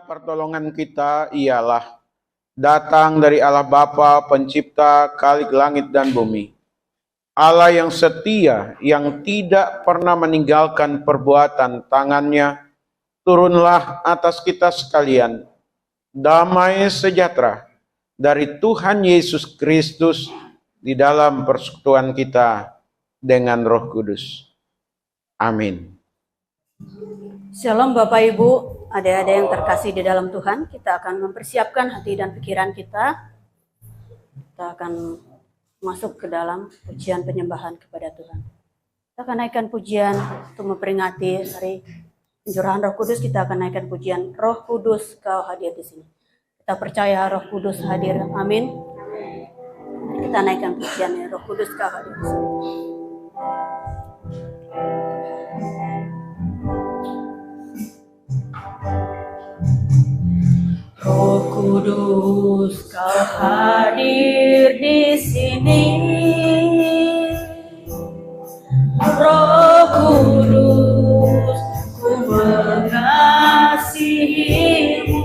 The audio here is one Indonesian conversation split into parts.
pertolongan kita ialah datang dari Allah Bapa, Pencipta Khalik langit dan bumi. Allah yang setia, yang tidak pernah meninggalkan perbuatan tangannya, turunlah atas kita sekalian. Damai sejahtera dari Tuhan Yesus Kristus di dalam persekutuan kita dengan Roh Kudus. Amin. Shalom Bapak Ibu, adik-adik yang terkasih di dalam Tuhan. Kita akan mempersiapkan hati dan pikiran kita. Kita akan masuk ke dalam pujian penyembahan kepada Tuhan. Kita akan naikkan pujian untuk memperingati hari pencurahan Roh Kudus. Kita akan naikkan pujian Roh Kudus Kau hadir di sini. Kita percaya Roh Kudus hadir. Amin. Kita naikkan pujian Roh Kudus Kau hadir di sini. Roh Kudus Kau hadir di sini. Roh Kudus, ku mengasihimu.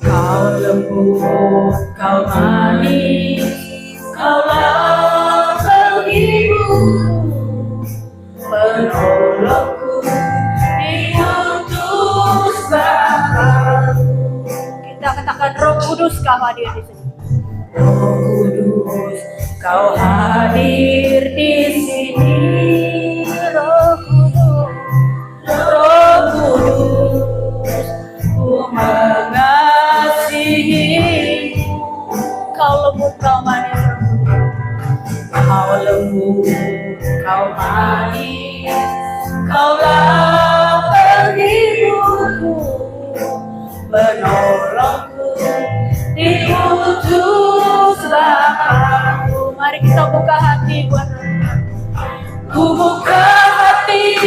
Kau lembut, Kau manis, Kaulah penghibur, penolongku, diutus Bapa-Ku. Kita katakan Roh Kudus Kau hadir di sini. Roh Kudus Kau hadir di sini. Roh Kudus, Roh Kudus, ku mengasihimu. Kau lembut, Kau manis, Kau lembut, Kau manis, Kaulah penghiburku, penolongku, diutus Bapa-Ku. Mari kita buka hati buat ku buka hati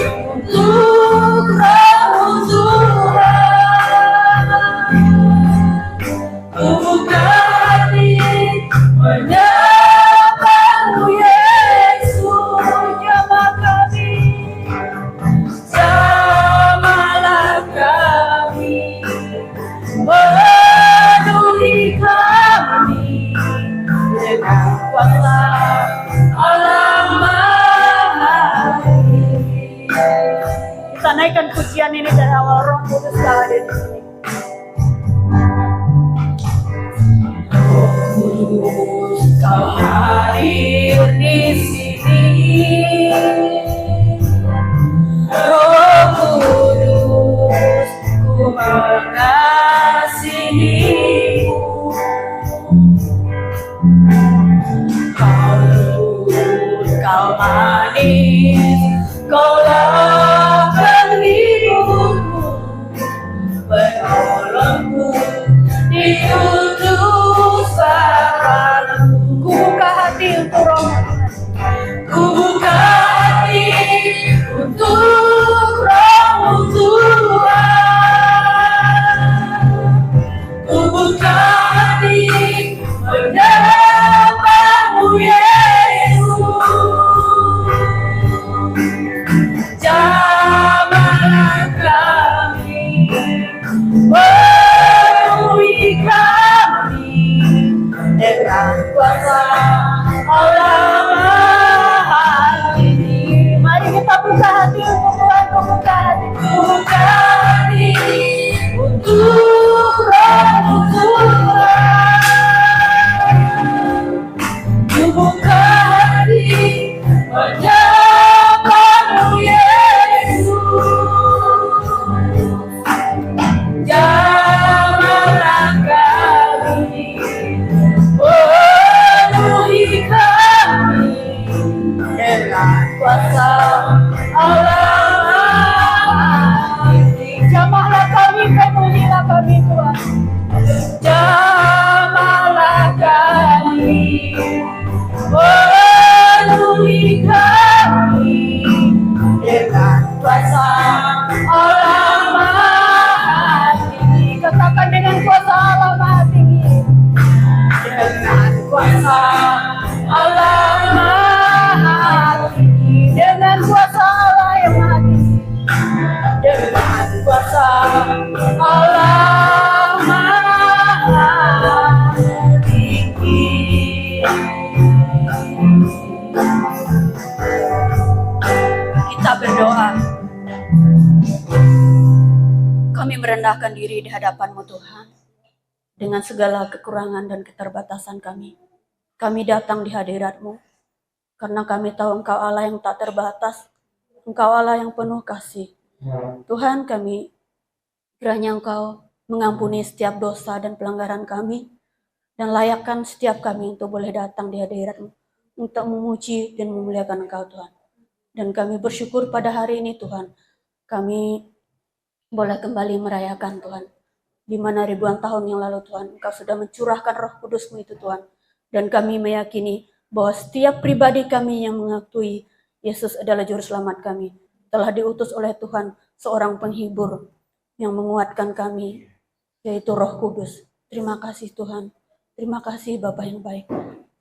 untuk Kamu Tuhan. Ku buka hati menyapa-Mu Yesus, jamah kami, jamalah kami, penuhi kami dengan kuasa Allah Maha Tinggi. Kita naikkan pujian ini dari awal. Roh Kudus Kau hadir di sini. Roh Kudus Kau hadir di sini. Roh Kudus, ku mengasihimu. Kau lembut, Kau manis, Kaulah penghiburku, penolongku, diutus Bapa-Ku. Ku buka hati untuk Roh-Mu. Ku buka hati untuk Roh-Mu Tuhan. Ku buka hati menyapa-Mu Yesus, jamah kami, penuhi kami dengan kuasa Allah Maha Tinggi. Mari kita buka hati untuk Tuhan. Ku buka hati, ku buka hati untuk Roh-Mu Tuhan. Ku buka hati menyapa-Mu Yesus, jamah kami, merendahkan diri di hadapan-Mu Tuhan. Dengan segala kekurangan dan keterbatasan kami datang di hadirat-Mu. Karena kami tahu Engkau Allah yang tak terbatas, Engkau Allah yang penuh kasih. Tuhan, kami kiranya Engkau mengampuni setiap dosa dan pelanggaran kami, dan layakkan setiap kami untuk boleh datang di hadirat-Mu, untuk memuji dan memuliakan Engkau Tuhan. Dan kami bersyukur pada hari ini Tuhan, kami boleh kembali merayakan Tuhan, di mana ribuan tahun yang lalu Tuhan, Engkau sudah mencurahkan Roh Kudus-Mu itu Tuhan. Dan kami meyakini bahwa setiap pribadi kami yang mengakui Yesus adalah Juru Selamat kami, telah diutus oleh Tuhan seorang penghibur yang menguatkan kami, yaitu Roh Kudus. Terima kasih Tuhan, terima kasih Bapa yang baik.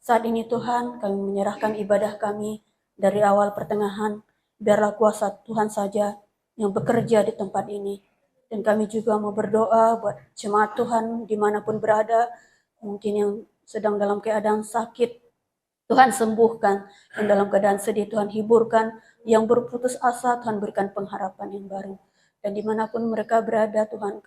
Saat ini Tuhan, kami menyerahkan ibadah kami dari awal pertengahan, biarlah kuasa Tuhan saja yang bekerja di tempat ini. Dan kami juga mau berdoa buat jemaat Tuhan dimanapun berada, mungkin yang sedang dalam keadaan sakit, Tuhan sembuhkan. Yang dalam keadaan sedih, Tuhan hiburkan. Yang berputus asa, Tuhan berikan pengharapan yang baru. Dan dimanapun mereka berada, Tuhan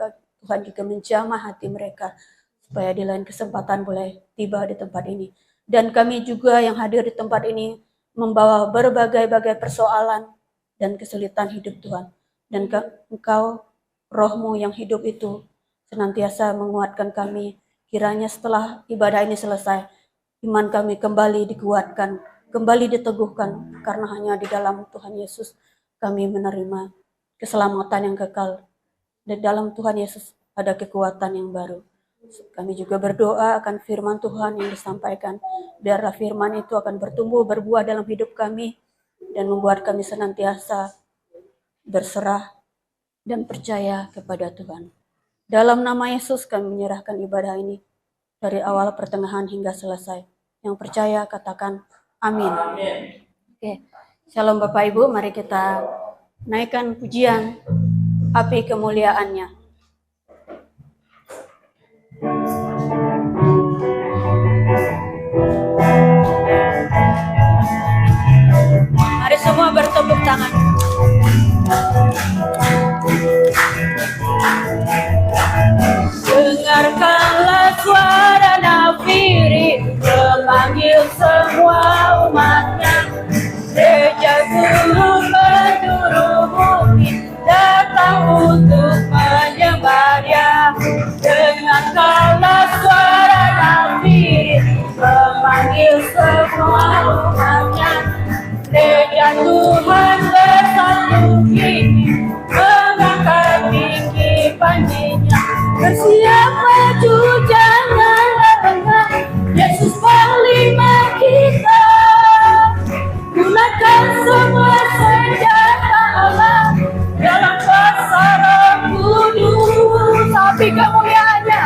juga menjamah hati mereka, supaya di lain kesempatan boleh tiba di tempat ini. Dan kami juga yang hadir di tempat ini, membawa berbagai-bagai persoalan dan kesulitan hidup Tuhan. Dan Engkau, Roh-Mu yang hidup itu, senantiasa menguatkan kami. Kiranya setelah ibadah ini selesai, iman kami kembali dikuatkan, kembali diteguhkan, karena hanya di dalam Tuhan Yesus kami menerima keselamatan yang kekal. Di dalam Tuhan Yesus ada kekuatan yang baru. Kami juga berdoa akan firman Tuhan yang disampaikan. Biarlah firman itu akan bertumbuh, berbuah dalam hidup kami, dan membuat kami senantiasa berserah dan percaya kepada Tuhan. Dalam nama Yesus kami menyerahkan ibadah ini dari awal pertengahan hingga selesai. Yang percaya katakan amin. Oke. Shalom Bapak Ibu, mari kita naikkan pujian api kemuliaannya. Mari semua bertepuk tangan. Dengarkanlah suara nafiri memanggil semua umatnya. Gereja seluruh penjuru bumi datang untuk menyembahnya. Dengarkanlah suara nafiri memanggil semua umatnya. Gereja Tuhan bersatu kini mengangkat tinggi panjinya. Bersiap maju jangan lengah, Yesus panglima kita. Gunakan semua senjata Allah dalam kuasa Roh Kudus. Api kemuliaannya,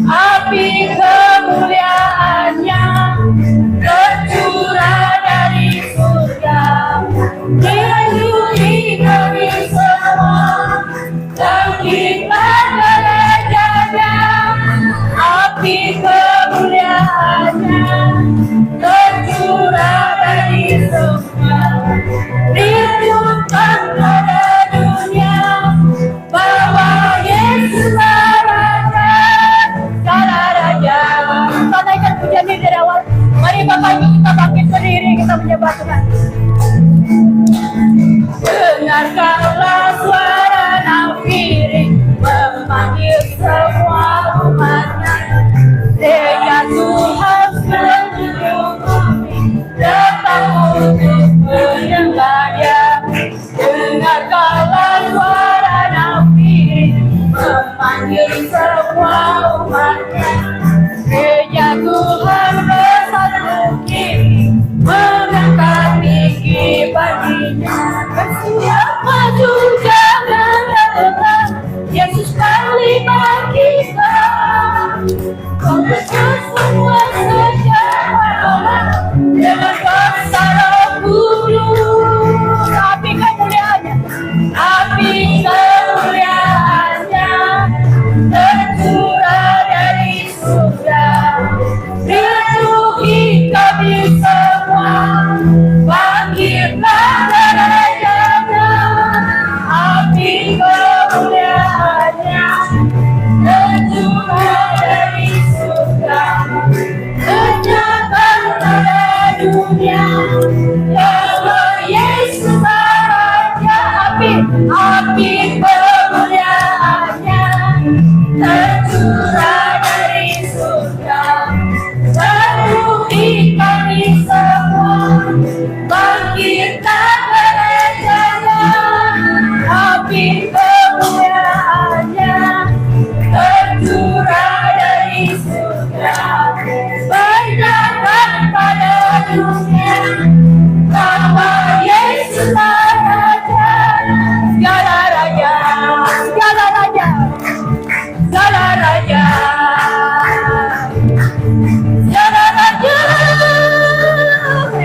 api kemuliaannya tercurah dari surga. Lindungi kami semua, bangkitlah gerejanya. Api kemuliaannya tercurah dari surga. Rindukan pada dunia bahwa Yesuslah Raja, segala raja. Kita naikkan pujian ini dari awal. Mari Bapak Ibu kita bangkit berdiri, kita menyembah Tuhan. Dengarkanlah suara nafiri memanggil semua umatnya. Gereja Tuhan seluruh bumi datang untuk menyembahnya. Dengarkanlah suara nafiri memanggil semua umatnya. Gereja Tuhan bersatu kini mengangkat tinggi baginya. Bersiap maju jangan lengah, Yesus panglima kita. Membesar semua senjata Allah dengan kuasa Roh Kudus. Api kemuliaannya, api kemuliaannya tercurah dari surga. Rinduki kami semua, bangkitlah gerejanya. Api kemuliaannya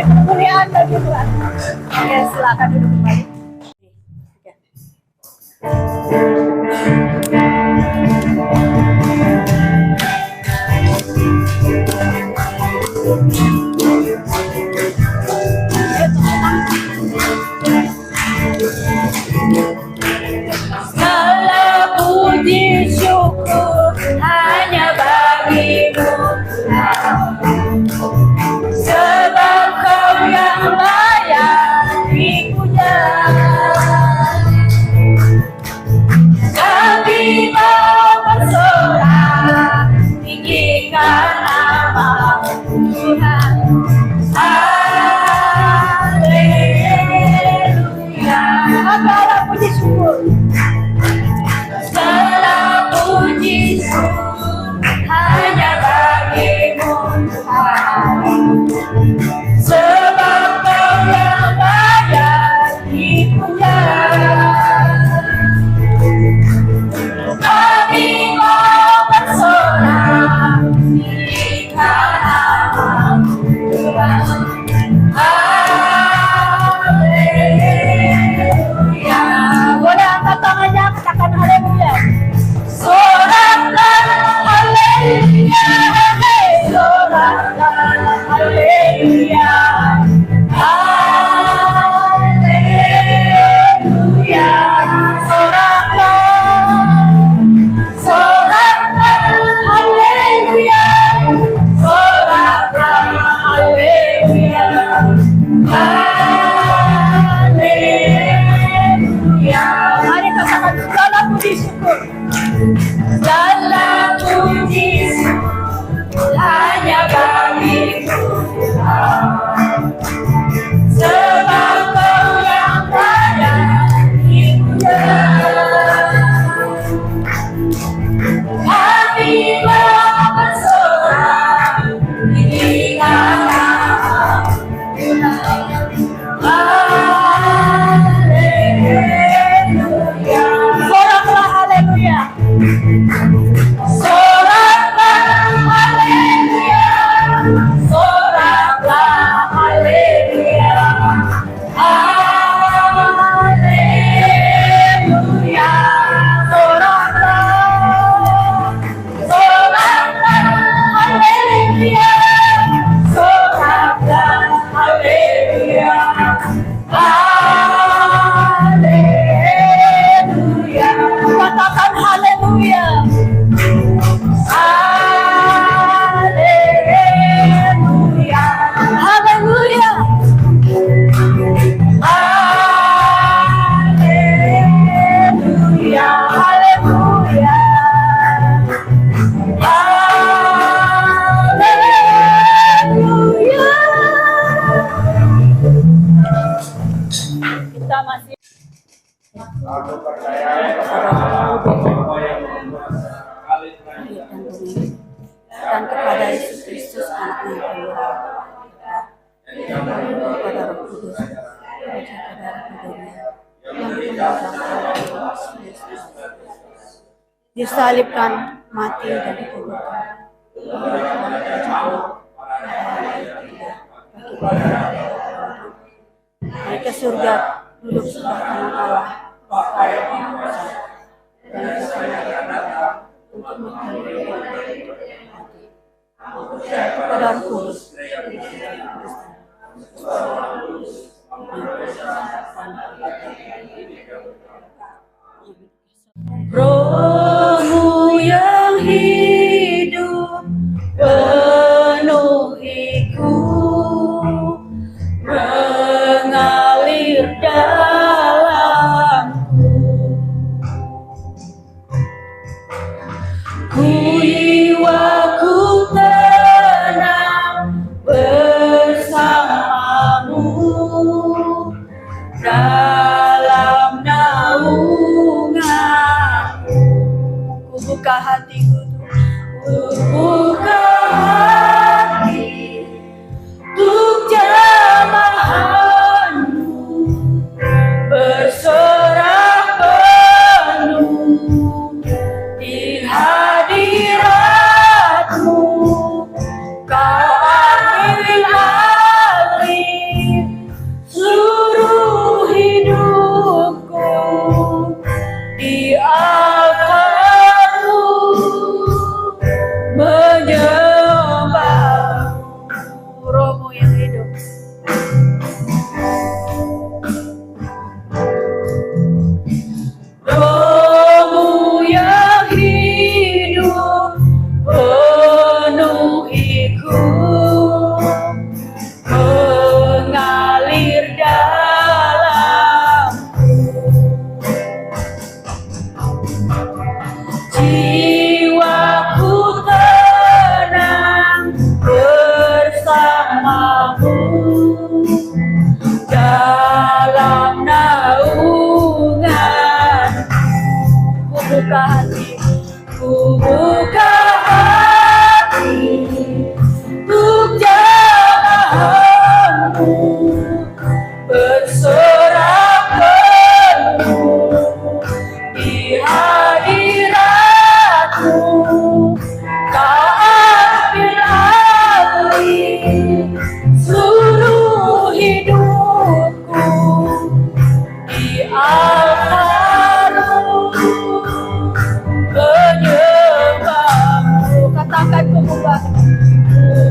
Kemuliaan bagi Tuhan. Oke, silakan duduk kembali. Segala puji syukur hanya bagimu Tuhan, sebab Kau yang layak dipuja. Kami mau bersorak tinggikan nama-Mu Tuhan. Haleluya. Segala puji syukur. Segala puji syukur hanya bagimu Tuhan, sebab Kau yang layak dipuja. Kami mau bersorak tinggikan nama-Mu Tuhan. Haleluya. Boleh angkat tangannya, katakan haleluya. Soraklah haleluya, soraklah haleluya, haleluya. Soraklah haleluya, soraklah haleluya, haleluya. Mari katakan segala puji syukur. Segala puji syukur hanya bagimu Tuhan, sebab Kau yang layak dipuja. Kami mau bersorak tinggikan nama-Mu Tuhan. Haleluya. Soraklah haleluya. Soraklah haleluya, soraklah haleluya, haleluya. Soraklah haleluya, soraklah haleluya, haleluya. Katakan haleluya. Haleluya. Haleluya. Haleluya. Haleluya. Haleluya. Kita masih dan kepada Yesus Kristus anaknya yang kedua, kepada Roh Kudus, kepada kudusnya, yang dipenuhi disalibkan, mati dan dikuburkan. Naik ke surga, duduk sebelah kanan Allah, Bapa yang Maha Esa, dan untuk menghadiri kepada Roh Kudus. Roh-Mu yang hidup penuhiku, mengalir dalamku. Jiwaku tenang bersamamu dalam naunganmu. Katakan ku buka.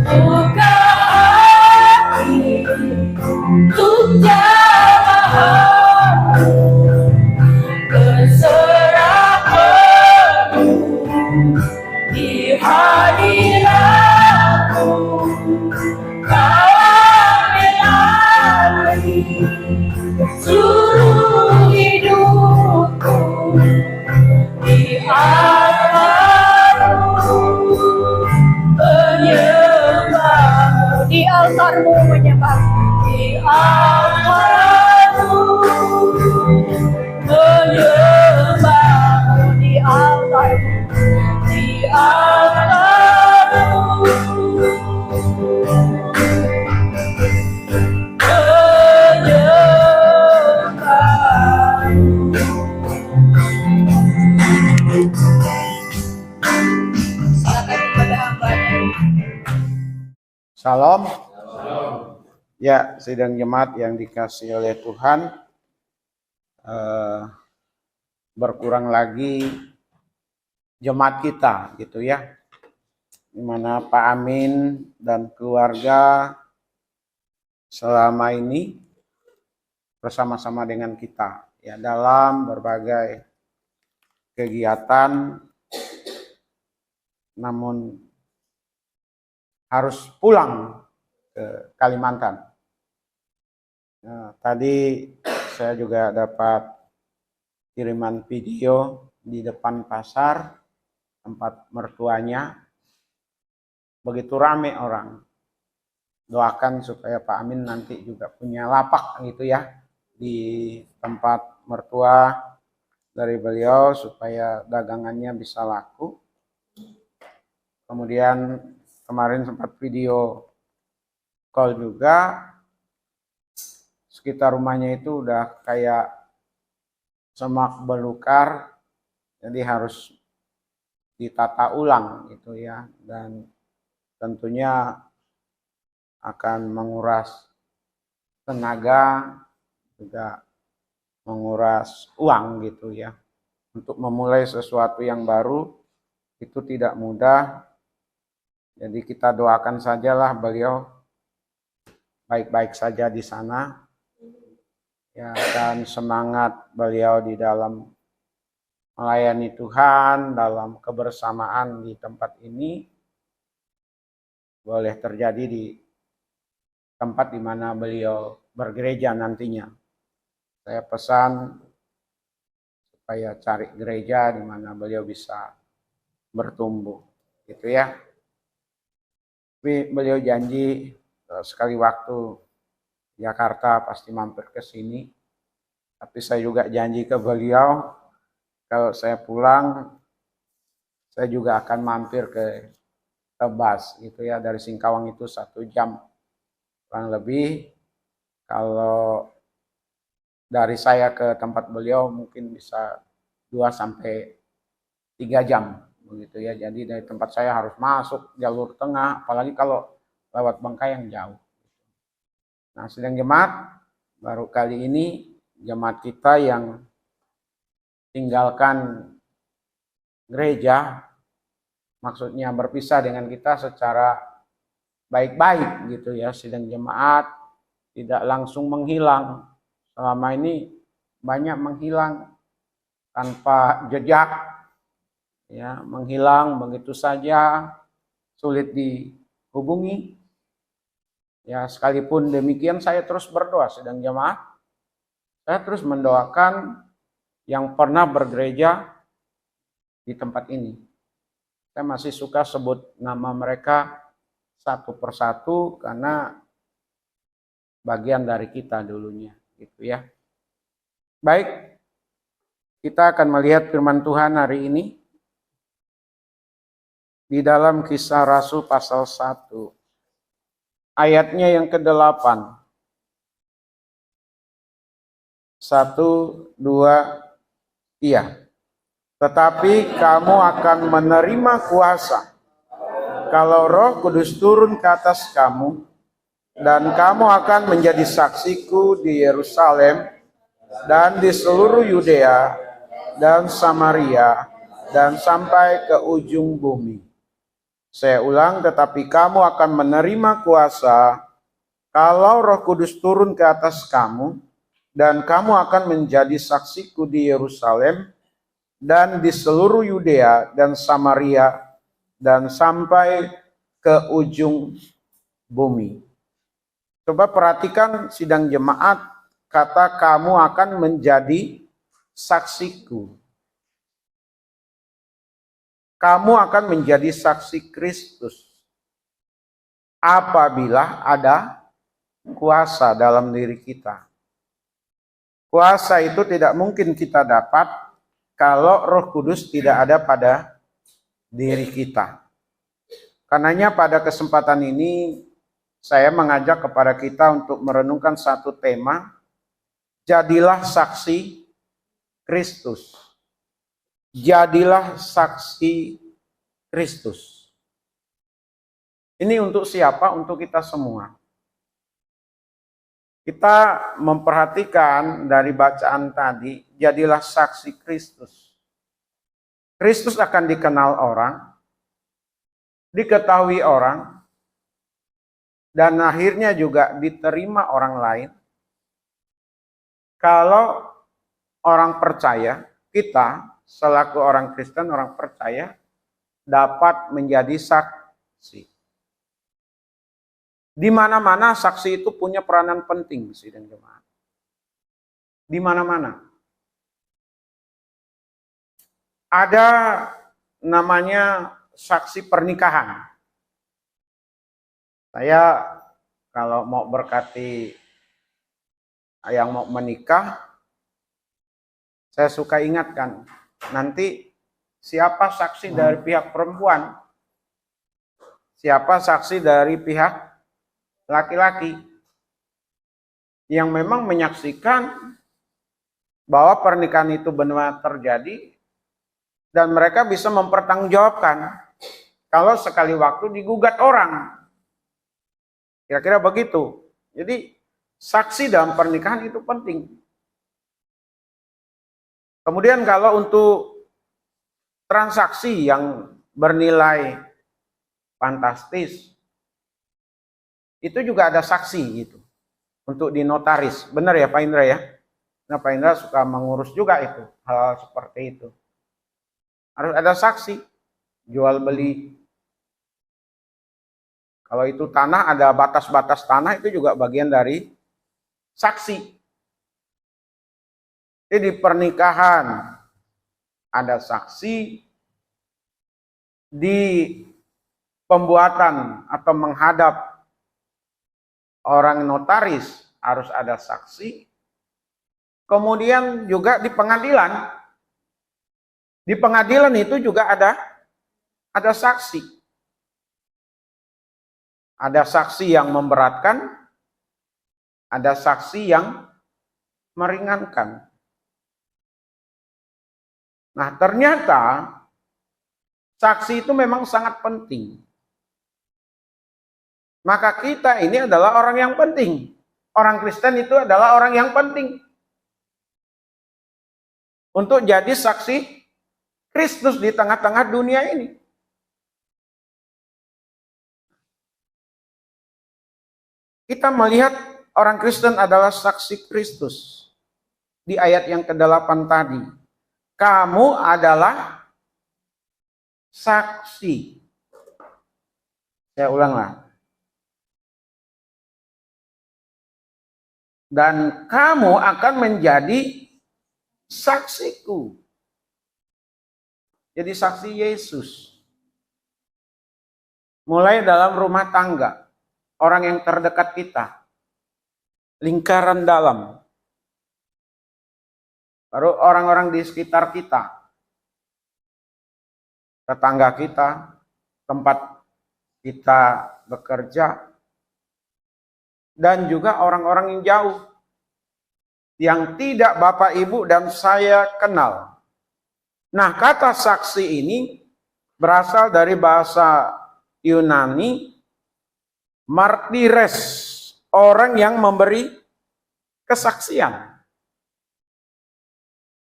Buka hati untuk jamahanmu, berserah penuh di hadiratmu. Kau ambil alih seluruh hidupku di altarmu, menyembahmu Di altarmu menyembah. di altarmu, menyembahmu Di altarmu. di altarmu, silakan kepada hambanya. Salam. Ya, sidang jemaat yang dikasihi oleh Tuhan, berkurang lagi jemaat kita gitu ya, dimana Pak Amin dan keluarga selama ini bersama-sama dengan kita ya dalam berbagai kegiatan, namun harus pulang ke Kalimantan. Nah, tadi saya juga dapat kiriman video di depan pasar tempat mertuanya. Begitu rame orang. Doakan supaya Pak Amin nanti juga punya lapak gitu ya di tempat mertua dari beliau supaya dagangannya bisa laku. Kemudian kemarin sempat video call juga, sekitar rumahnya itu udah kayak semak belukar, jadi harus ditata ulang gitu ya, dan tentunya akan menguras tenaga, juga menguras uang gitu ya. Untuk memulai sesuatu yang baru itu tidak mudah, jadi kita doakan sajalah beliau baik-baik saja di sana ya, dan semangat beliau di dalam melayani Tuhan, dalam kebersamaan di tempat ini boleh terjadi di tempat di mana beliau bergereja nantinya. Saya pesan supaya cari gereja di mana beliau bisa bertumbuh gitu ya. Tapi beliau janji sekali waktu Jakarta pasti mampir ke sini. Tapi saya juga janji ke beliau kalau saya pulang saya juga akan mampir ke Tebas gitu ya, dari Singkawang itu 1 jam kurang lebih. Kalau dari saya ke tempat beliau mungkin bisa 2 sampai 3 jam begitu ya. Jadi dari tempat saya harus masuk jalur tengah, apalagi kalau lewat Bangkai yang jauh. Nah, sidang jemaat, baru kali ini jemaat kita yang tinggalkan gereja, maksudnya berpisah dengan kita secara baik-baik gitu ya. Sidang jemaat tidak langsung menghilang. Selama ini banyak menghilang tanpa jejak, ya, menghilang begitu saja, sulit dihubungi. Ya, sekalipun demikian saya terus berdoa, sidang jemaat. Saya terus mendoakan yang pernah bergereja di tempat ini. Saya masih suka sebut nama mereka satu persatu karena bagian dari kita dulunya, gitu ya. Baik, kita akan melihat firman Tuhan hari ini di dalam Kisah Rasul pasal 1. Ayatnya yang ke-8. 1, 2, iya. Tetapi kamu akan menerima kuasa kalau Roh Kudus turun ke atas kamu, dan kamu akan menjadi saksiku di Yerusalem dan di seluruh Yudea dan Samaria dan sampai ke ujung bumi. Saya ulang, tetapi kamu akan menerima kuasa kalau Roh Kudus turun ke atas kamu, dan kamu akan menjadi saksiku di Yerusalem dan di seluruh Yudea dan Samaria dan sampai ke ujung bumi. Coba perhatikan sidang jemaat, kata kamu akan menjadi saksiku. Kamu akan menjadi saksi Kristus apabila ada kuasa dalam diri kita. Kuasa itu tidak mungkin kita dapat kalau Roh Kudus tidak ada pada diri kita. Karenanya pada kesempatan ini saya mengajak kepada kita untuk merenungkan satu tema, jadilah saksi Kristus. Jadilah saksi Kristus. Ini untuk siapa? Untuk kita semua. Kita memperhatikan dari bacaan tadi, jadilah saksi Kristus. Kristus akan dikenal orang, diketahui orang, dan akhirnya juga diterima orang lain. Kalau orang percaya, kita selaku orang Kristen, orang percaya, dapat menjadi saksi. Di mana-mana saksi itu punya peranan penting, sidang jemaat. Di mana-mana. Ada namanya saksi pernikahan. Saya kalau mau berkati yang mau menikah, saya suka ingatkan, nanti siapa saksi dari pihak perempuan, siapa saksi dari pihak laki-laki yang memang menyaksikan bahwa pernikahan itu benar terjadi dan mereka bisa mempertanggungjawabkan kalau sekali waktu digugat orang. Kira-kira begitu. Jadi saksi dalam pernikahan itu penting. Kemudian kalau untuk transaksi yang bernilai fantastis, itu juga ada saksi gitu. Untuk di notaris. Benar ya Pak Indra ya? Nah Pak Indra suka mengurus juga itu. Hal seperti itu. Harus ada saksi. Jual beli. Kalau itu tanah, ada batas-batas tanah, itu juga bagian dari saksi. Jadi di pernikahan ada saksi, di pembuatan atau menghadap orang notaris harus ada saksi. Kemudian juga di pengadilan. Di pengadilan itu juga ada saksi. Ada saksi yang memberatkan, ada saksi yang meringankan. Nah, ternyata saksi itu memang sangat penting. Maka kita ini adalah orang yang penting. Orang Kristen itu adalah orang yang penting. Untuk jadi saksi Kristus di tengah-tengah dunia ini. Kita melihat orang Kristen adalah saksi Kristus. Di ayat yang ke-8 tadi. Kamu adalah saksi. Saya ulanglah. Dan kamu akan menjadi saksiku. Jadi saksi Yesus. Mulai dalam rumah tangga. Orang yang terdekat kita. Lingkaran dalam. Baru orang-orang di sekitar kita. Tetangga kita. Tempat kita bekerja. Dan juga orang-orang yang jauh. Yang tidak Bapak Ibu dan saya kenal. Nah, kata saksi ini berasal dari bahasa Yunani. Martires. Orang yang memberi kesaksian.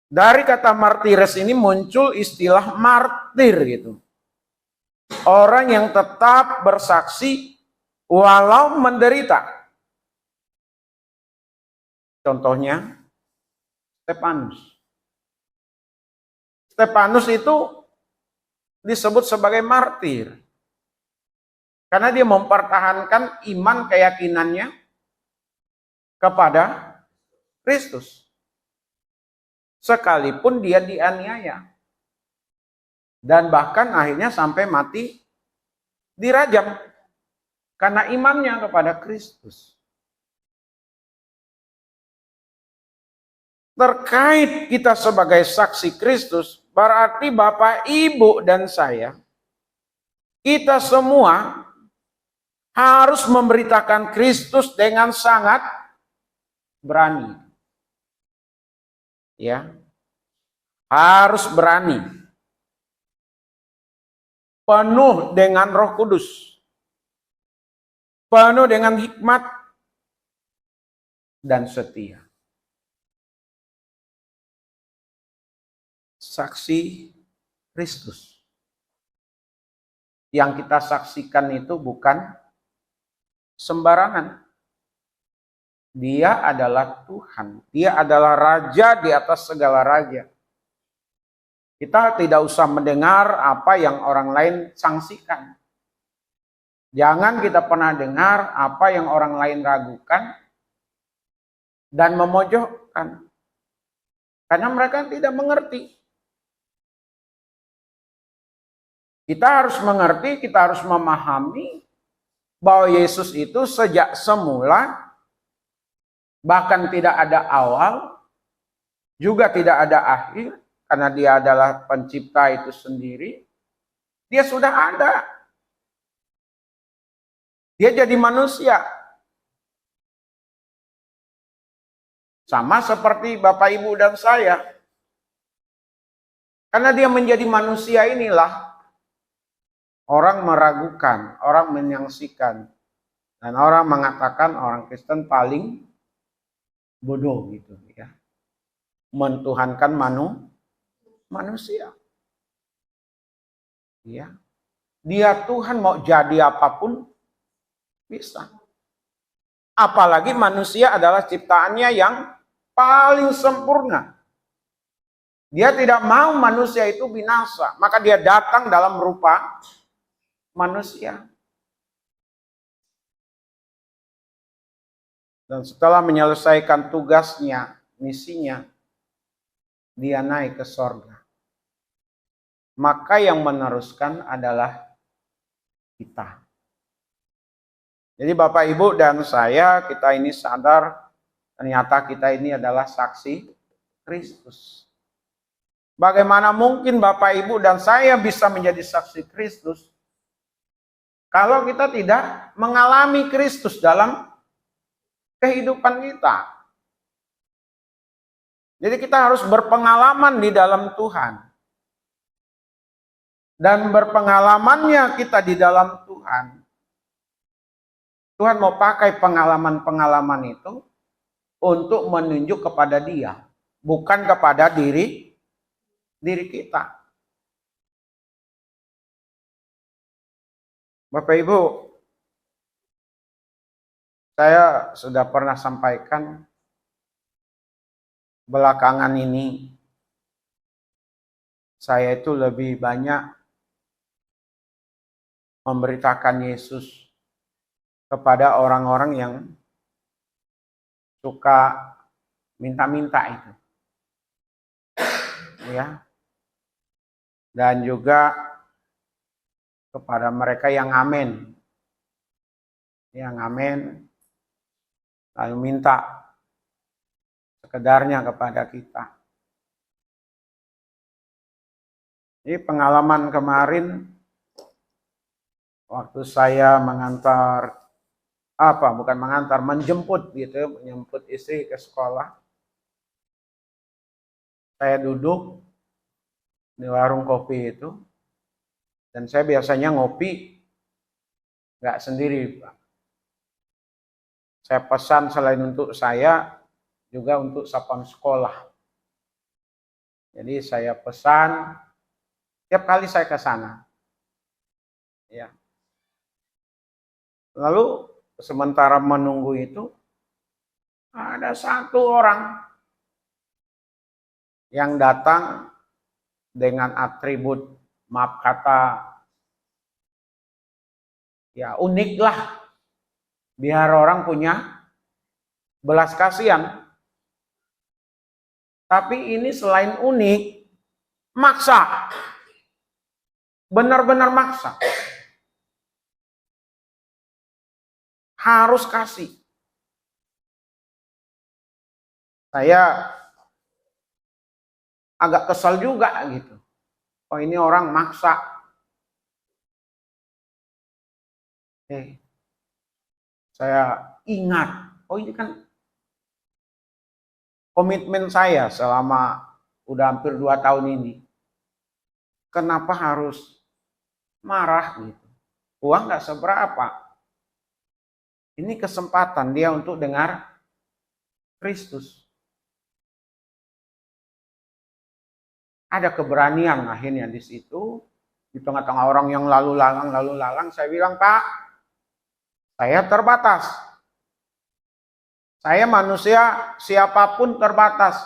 Dari kata martires ini muncul istilah martir gitu. Orang yang tetap bersaksi walau menderita. Contohnya Stefanus. Stefanus itu disebut sebagai martir. Karena dia mempertahankan iman keyakinannya kepada Kristus. Sekalipun dia dianiaya. Dan bahkan akhirnya sampai mati dirajam. Karena imannya kepada Kristus. Terkait kita sebagai saksi Kristus, berarti Bapak, Ibu, dan saya, kita semua harus memberitakan Kristus dengan sangat berani. Ya. Harus berani. Penuh dengan Roh Kudus. Penuh dengan hikmat dan setia. Saksi Kristus. Yang kita saksikan itu bukan sembarangan. Dia adalah Tuhan. Dia adalah Raja di atas segala raja. Kita tidak usah mendengar apa yang orang lain sangsikan. Jangan kita pernah dengar apa yang orang lain ragukan dan memojokkan. Karena mereka tidak mengerti. Kita harus mengerti, kita harus memahami bahwa Yesus itu sejak semula, bahkan tidak ada awal, juga tidak ada akhir, karena dia adalah pencipta itu sendiri. Dia sudah ada. Dia jadi manusia. Sama seperti Bapak, Ibu, dan saya. Karena dia menjadi manusia inilah, orang meragukan, orang menyaksikan, dan orang mengatakan orang Kristen paling bodoh gitu ya. Mentuhankan manusia. Ya. Dia Tuhan mau jadi apapun bisa. Apalagi manusia adalah ciptaannya yang paling sempurna. Dia tidak mau manusia itu binasa, maka dia datang dalam rupa manusia. Dan setelah menyelesaikan tugasnya, misinya, dia naik ke sorga. Maka yang meneruskan adalah kita. Jadi Bapak, Ibu, dan saya, kita ini sadar ternyata kita ini adalah saksi Kristus. Bagaimana mungkin Bapak, Ibu, dan saya bisa menjadi saksi Kristus kalau kita tidak mengalami Kristus dalam kehidupan kita? Jadi kita harus berpengalaman di dalam Tuhan. Dan berpengalamannya kita di dalam Tuhan. Tuhan mau pakai pengalaman-pengalaman itu untuk menunjuk kepada Dia. Bukan kepada diri kita. Bapak, Ibu, saya sudah pernah sampaikan belakangan ini saya itu lebih banyak memberitakan Yesus kepada orang-orang yang suka minta-minta itu. Ya. Dan juga kepada mereka yang amin. Yang amin lalu minta sekedarnya kepada kita. Ini pengalaman kemarin waktu saya menjemput gitu, menjemput istri ke sekolah. Saya duduk di warung kopi itu, dan saya biasanya ngopi nggak sendiri, Pak. Saya pesan selain untuk saya, juga untuk satpam sekolah. Jadi saya pesan, tiap kali saya ke sana, Ya. Lalu sementara menunggu itu ada satu orang yang datang dengan atribut, maaf kata, ya unik lah. Biar orang punya belas kasihan. Tapi ini selain unik, maksa. Benar-benar maksa. Harus kasih. Saya agak kesal juga gitu. Oh, ini orang maksa. Saya ingat, oh ini kan komitmen saya selama udah hampir 2 tahun ini. Kenapa harus marah gitu? Uang nggak seberapa. Ini kesempatan dia untuk dengar Kristus. Ada keberanian akhirnya di situ. Di tengah-tengah orang yang lalu lalang, saya bilang, Pak, saya terbatas. Saya manusia, siapapun terbatas.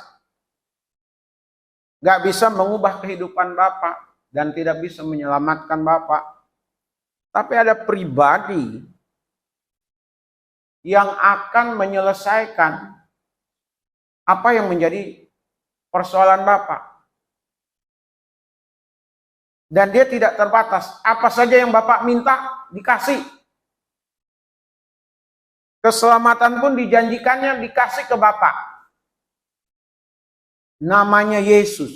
Gak bisa mengubah kehidupan Bapak dan tidak bisa menyelamatkan Bapak. Tapi ada pribadi yang akan menyelesaikan apa yang menjadi persoalan Bapak. Dan dia tidak terbatas. Apa saja yang Bapak minta, dikasih. Keselamatan pun dijanjikannya dikasih ke Bapak. Namanya Yesus.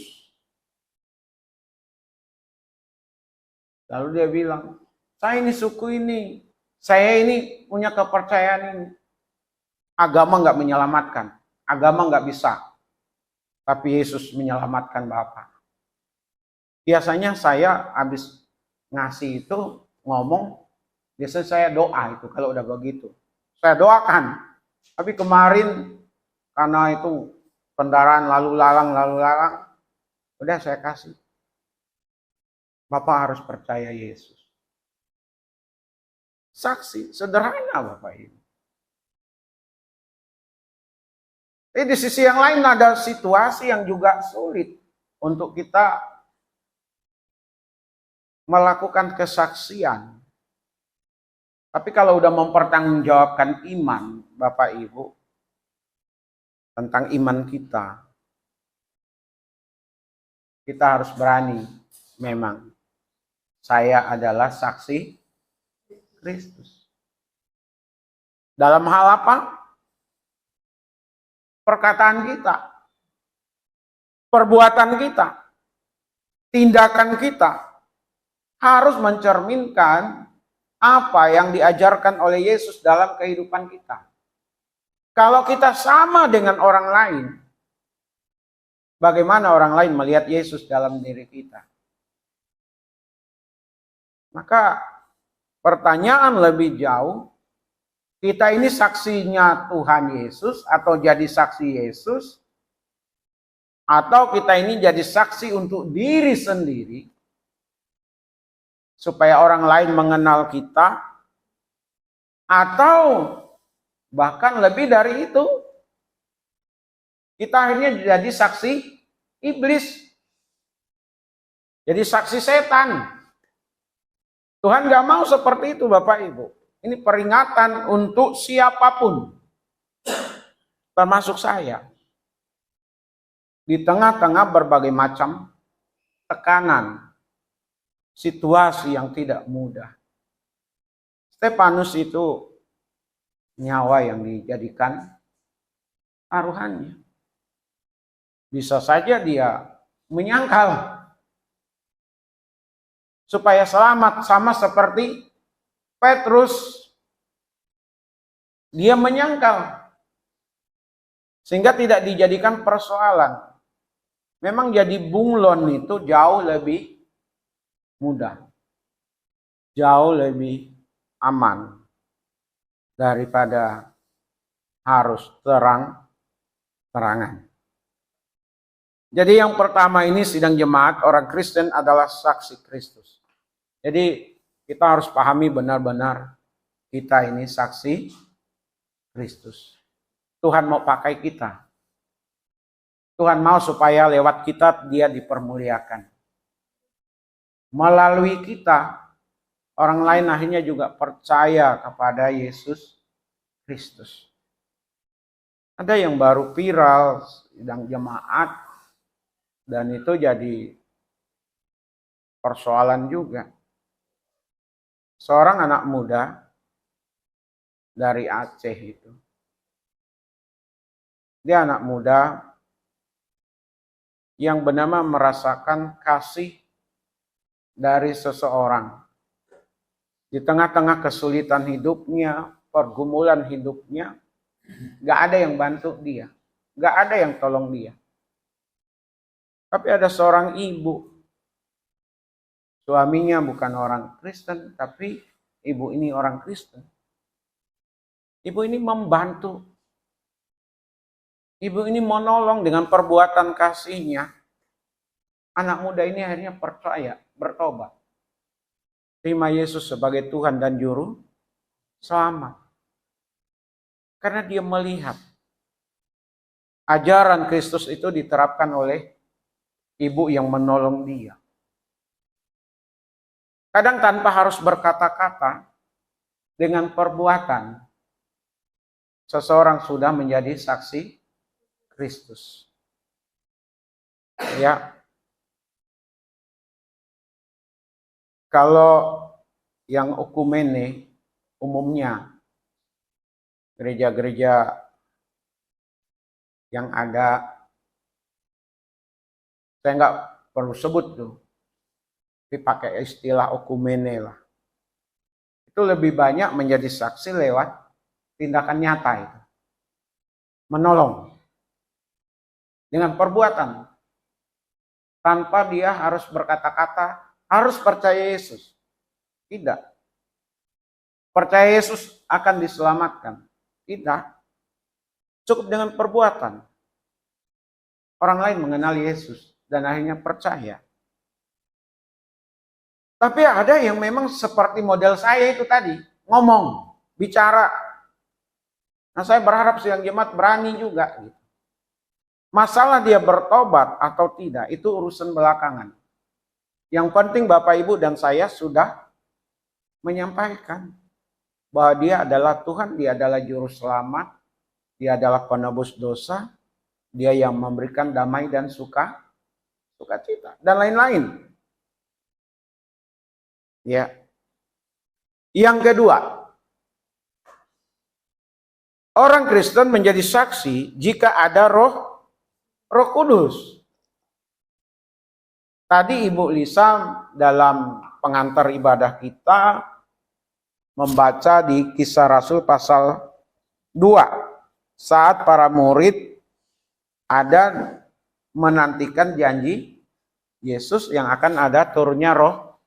Lalu dia bilang, saya ini suku ini. Saya ini punya kepercayaan ini. Agama nggak menyelamatkan. Agama nggak bisa. Tapi Yesus menyelamatkan Bapak. Biasanya saya habis ngasih itu ngomong, biasanya saya doa itu kalau udah begitu. Saya doakan. Tapi kemarin karena itu kendaraan lalu lalang, udah saya kasih. Bapak harus percaya Yesus. Saksi, sederhana Bapak Ibu. Di sisi yang lain ada situasi yang juga sulit untuk kita melakukan kesaksian. Tapi kalau udah mempertanggungjawabkan iman, Bapak Ibu, tentang iman kita harus berani memang. Saya adalah saksi Kristus. Dalam hal apa? Perkataan kita, perbuatan kita, tindakan kita harus mencerminkan apa yang diajarkan oleh Yesus dalam kehidupan kita. Kalau kita sama dengan orang lain, bagaimana orang lain melihat Yesus dalam diri kita? Maka pertanyaan lebih jauh, kita ini saksinya Tuhan Yesus atau jadi saksi Yesus, atau kita ini jadi saksi untuk diri sendiri, supaya orang lain mengenal kita, atau bahkan lebih dari itu, kita akhirnya jadi saksi iblis, jadi saksi setan. Tuhan gak mau seperti itu Bapak Ibu. Ini peringatan untuk siapapun, termasuk saya. Di tengah-tengah berbagai macam tekanan, situasi yang tidak mudah. Stefanus itu nyawa yang dijadikan taruhannya. Bisa saja dia menyangkal supaya selamat, sama seperti Petrus. Dia menyangkal sehingga tidak dijadikan persoalan. Memang jadi bunglon itu jauh lebih mudah, jauh lebih aman daripada harus terang-terangan. Jadi yang pertama ini sidang jemaat orang Kristen adalah saksi Kristus. Jadi Kita harus pahami benar-benar kita ini saksi Kristus. Tuhan mau pakai kita. Tuhan mau supaya lewat kita dia dipermuliakan. Melalui kita, orang lain akhirnya juga percaya kepada Yesus Kristus. Ada yang baru viral, sedang jemaat, dan itu jadi persoalan juga. Seorang anak muda dari Aceh itu. Dia anak muda yang benar-benar merasakan kasih dari seseorang. Di tengah-tengah kesulitan hidupnya, pergumulan hidupnya, gak ada yang bantu dia. Gak ada yang tolong dia. Tapi ada seorang ibu. Suaminya bukan orang Kristen, tapi ibu ini orang Kristen. Ibu ini membantu. Ibu ini menolong dengan perbuatan kasihnya. Anak muda ini akhirnya percaya, bertobat. Terima Yesus sebagai Tuhan dan Juru Selamat. Karena dia melihat ajaran Kristus itu diterapkan oleh ibu yang menolong dia. Kadang tanpa harus berkata-kata, dengan perbuatan, seseorang sudah menjadi saksi Kristus. Ya. Kalau yang okumene umumnya gereja-gereja yang ada, saya nggak perlu sebut tuh, tapi pakai istilah okumene lah. Itu lebih banyak menjadi saksi lewat tindakan nyata itu. Menolong. Dengan perbuatan. Tanpa dia harus berkata-kata, harus percaya Yesus. Tidak. Percaya Yesus akan diselamatkan. Tidak. Cukup dengan perbuatan. Orang lain mengenal Yesus dan akhirnya percaya. Tapi ada yang memang seperti model saya itu tadi. Ngomong, bicara. Nah saya berharap sidang jemaat berani juga. Gitu. Masalah dia bertobat atau tidak, itu urusan belakangan. Yang penting Bapak Ibu dan saya sudah menyampaikan bahwa dia adalah Tuhan, dia adalah Juru Selamat, dia adalah penebus dosa, dia yang memberikan damai dan sukacita, dan lain-lain. Ya. Yang kedua, orang Kristen menjadi saksi jika ada Roh Kudus. Tadi Ibu Lisa dalam pengantar ibadah kita membaca di Kisah Rasul pasal 2. Saat para murid ada menantikan janji Yesus yang akan ada turunnya Roh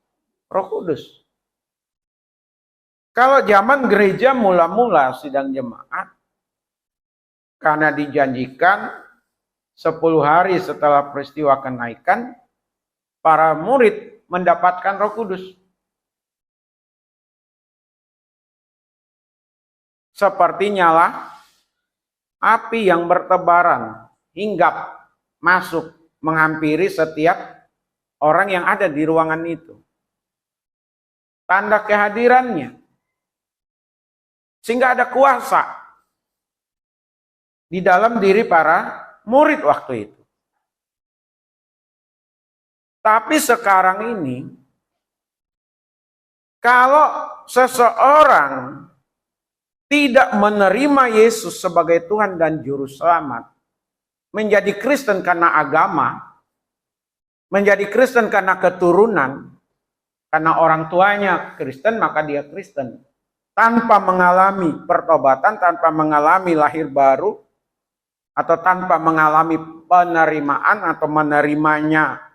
Kudus. Kalau zaman gereja mula-mula sidang jemaat, karena dijanjikan 10 hari setelah peristiwa kenaikan, para murid mendapatkan Roh Kudus. Seperti nyala api yang bertebaran, hinggap, masuk, menghampiri setiap orang yang ada di ruangan itu. Tanda kehadirannya. Sehingga ada kuasa di dalam diri para murid waktu itu. Tapi sekarang ini, kalau seseorang tidak menerima Yesus sebagai Tuhan dan Juru Selamat, menjadi Kristen karena agama, menjadi Kristen karena keturunan, karena orang tuanya Kristen, maka dia Kristen. Tanpa mengalami pertobatan, tanpa mengalami lahir baru, atau tanpa mengalami penerimaan atau menerimanya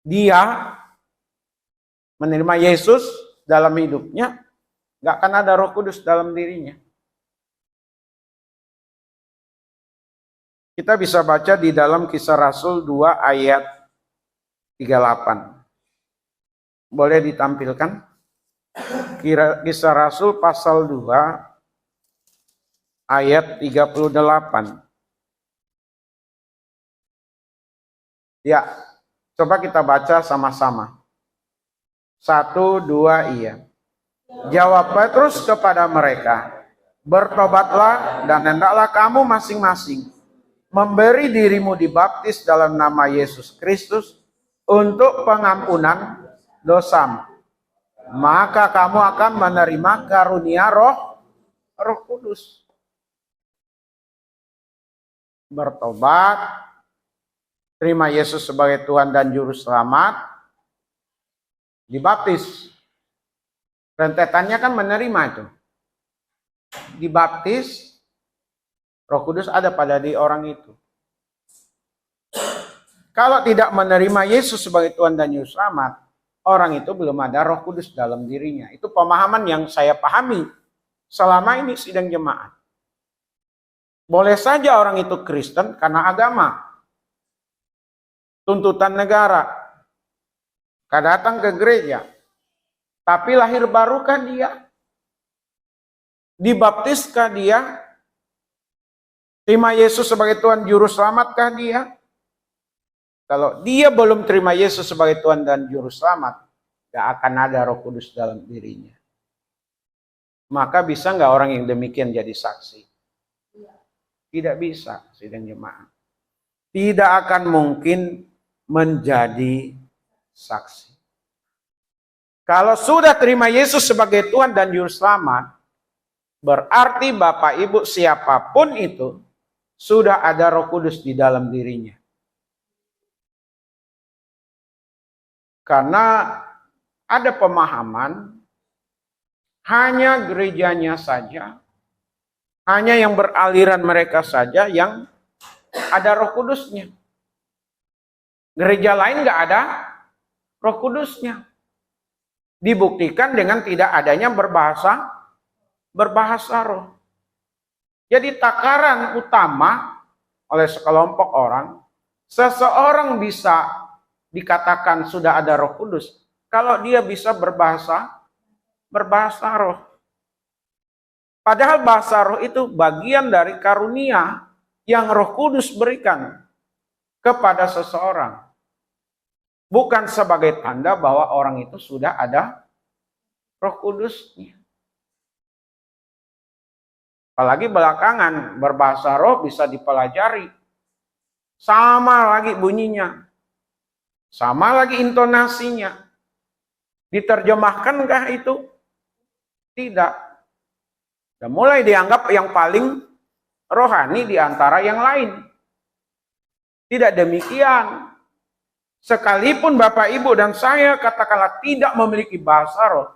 dia, menerima Yesus dalam hidupnya, gak akan ada Roh Kudus dalam dirinya. Kita bisa baca di dalam Kisah Rasul 2 ayat 38. Boleh ditampilkan? Kisah Rasul pasal 2 ayat 38. Ya, coba kita baca sama-sama. 1, 2, iya. Jawab Petrus kepada mereka, bertobatlah dan hendaklah kamu masing-masing memberi dirimu dibaptis dalam nama Yesus Kristus untuk pengampunan dosamu. Maka kamu akan menerima karunia Roh Kudus. Bertobat, terima Yesus sebagai Tuhan dan Juru Selamat, dibaptis. Rentetannya kan menerima itu. Dibaptis, Roh Kudus ada pada diri orang itu. Kalau tidak menerima Yesus sebagai Tuhan dan Juru Selamat, orang itu belum ada Roh Kudus dalam dirinya. Itu pemahaman yang saya pahami selama ini sidang jemaat. Boleh saja orang itu Kristen karena agama, tuntutan negara, datang ke gereja, tapi lahir barukah dia? Dibaptiskah dia? Terima Yesus sebagai Tuhan Juru Selamatkah dia? Kalau dia belum terima Yesus sebagai Tuhan dan Juru Selamat, gak akan ada Roh Kudus dalam dirinya. Maka bisa nggak orang yang demikian jadi saksi? Tidak bisa, sidang jemaat. Tidak akan mungkin menjadi saksi. Kalau sudah terima Yesus sebagai Tuhan dan Juru Selamat, berarti Bapak Ibu siapapun itu sudah ada Roh Kudus di dalam dirinya. Karena ada pemahaman hanya gerejanya saja, hanya yang beraliran mereka saja yang ada Roh Kudusnya. Gereja lain nggak ada Roh Kudusnya. Dibuktikan dengan tidak adanya berbahasa roh. Jadi takaran utama oleh sekelompok orang, seseorang bisa dikatakan sudah ada Roh Kudus kalau dia bisa berbahasa roh. Padahal bahasa roh itu bagian dari karunia yang Roh Kudus berikan kepada seseorang. Bukan sebagai tanda bahwa orang itu sudah ada Roh Kudusnya. Apalagi belakangan berbahasa roh bisa dipelajari. Sama lagi bunyinya. Sama lagi intonasinya. Diterjemahkankah itu? Tidak. Dan mulai dianggap yang paling rohani di antara yang lain. Tidak demikian. Sekalipun Bapak Ibu dan saya katakanlah tidak memiliki bahasa roh,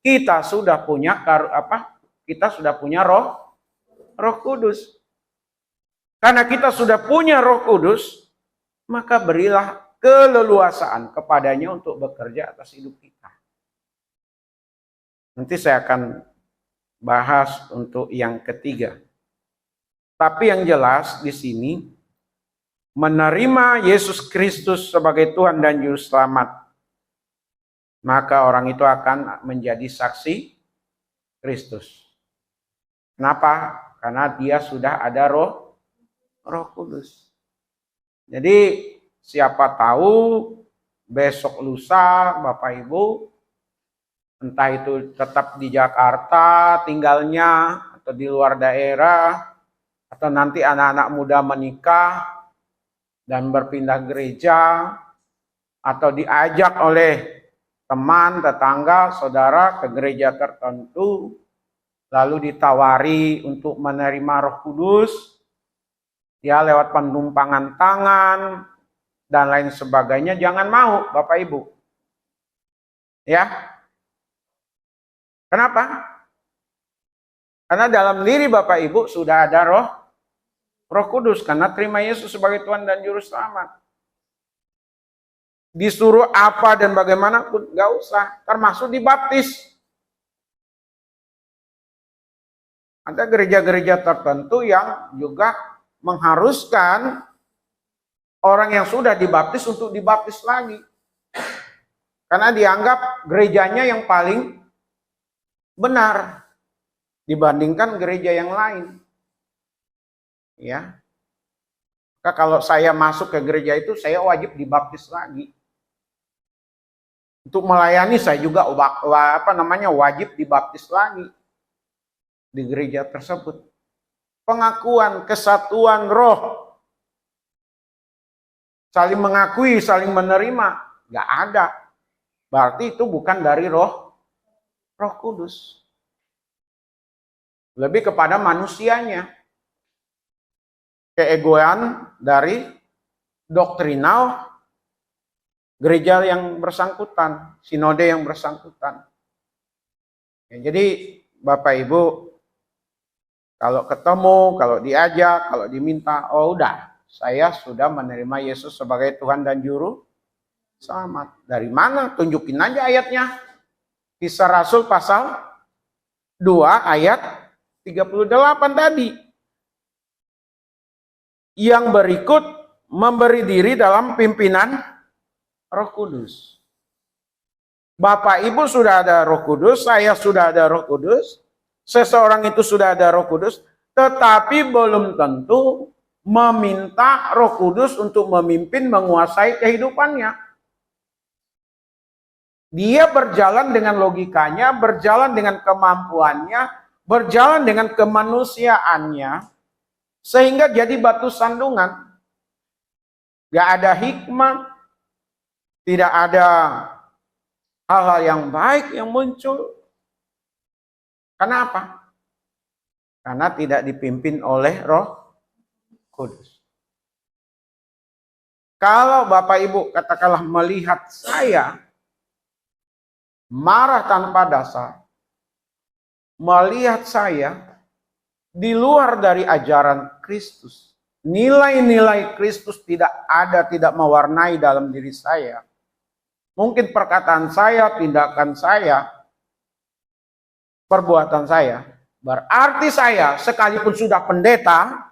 kita sudah punya Roh Kudus. Karena kita sudah punya Roh Kudus, maka berilah keleluasaan kepadanya untuk bekerja atas hidup kita. Nanti saya akan bahas untuk yang ketiga. Tapi yang jelas di sini, menerima Yesus Kristus sebagai Tuhan dan Juru Selamat, maka orang itu akan menjadi saksi Kristus. Kenapa? Karena dia sudah ada Roh Kudus. Jadi siapa tahu besok lusa Bapak Ibu, entah itu tetap di Jakarta tinggalnya atau di luar daerah, atau nanti anak-anak muda menikah dan berpindah gereja, atau diajak oleh teman, tetangga, saudara ke gereja tertentu, lalu ditawari untuk menerima Roh Kudus, ya lewat penumpangan tangan, dan lain sebagainya, jangan mau Bapak Ibu. Ya. Kenapa? Karena dalam diri Bapak Ibu sudah ada Roh Kudus, karena terima Yesus sebagai Tuhan dan Juru Selamat. Disuruh apa dan bagaimanapun, gak usah, termasuk dibaptis. Ada gereja-gereja tertentu yang juga mengharuskan orang yang sudah dibaptis untuk dibaptis lagi. Karena dianggap gerejanya yang paling benar dibandingkan gereja yang lain. Ya. Maka kalau saya masuk ke gereja itu, saya wajib dibaptis lagi. Untuk melayani saya juga wajib dibaptis lagi di gereja tersebut. Pengakuan kesatuan roh, saling mengakui, saling menerima, nggak ada. Berarti itu bukan dari Roh Kudus. Lebih kepada manusianya. Keegoan dari doktrinal gereja yang bersangkutan, sinode yang bersangkutan. Ya, jadi Bapak Ibu, kalau ketemu, kalau diajak, kalau diminta, oh udah, saya sudah menerima Yesus sebagai Tuhan dan Juru Selamat. Dari mana? Tunjukin aja ayatnya. Kisah Rasul pasal 2 ayat 38 tadi. Yang berikut memberi diri dalam pimpinan Roh Kudus. Bapak Ibu sudah ada Roh Kudus, saya sudah ada Roh Kudus, seseorang itu sudah ada Roh Kudus, tetapi belum tentu meminta Roh Kudus untuk memimpin, menguasai kehidupannya. Dia berjalan dengan logikanya, berjalan dengan kemampuannya, berjalan dengan kemanusiaannya, sehingga jadi batu sandungan. Gak ada hikmah, tidak ada hal-hal yang baik yang muncul. Kenapa? Karena tidak dipimpin oleh Roh Kudus. Kalau Bapak Ibu katakanlah melihat saya marah tanpa dasar, melihat saya di luar dari ajaran Kristus, nilai-nilai Kristus tidak ada, tidak mewarnai dalam diri saya. Mungkin perkataan saya, tindakan saya, perbuatan saya, berarti saya sekalipun sudah pendeta,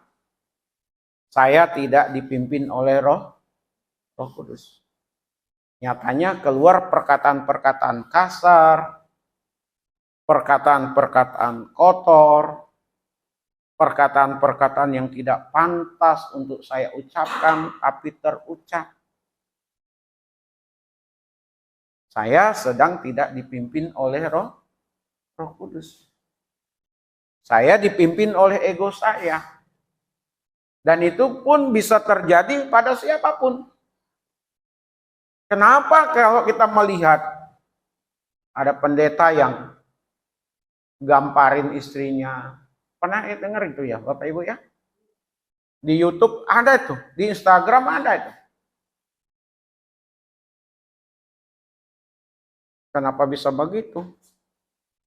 saya tidak dipimpin oleh Roh Kudus. Nyatanya keluar perkataan-perkataan kasar, perkataan-perkataan kotor, perkataan-perkataan yang tidak pantas untuk saya ucapkan, tapi terucap. Saya sedang tidak dipimpin oleh Roh Kudus. Saya dipimpin oleh ego saya. Dan itu pun bisa terjadi pada siapapun. Kenapa kalau kita melihat ada pendeta yang gamparin istrinya? Pernah dengar itu ya Bapak Ibu ya? Di YouTube ada itu, di Instagram ada itu. Kenapa bisa begitu?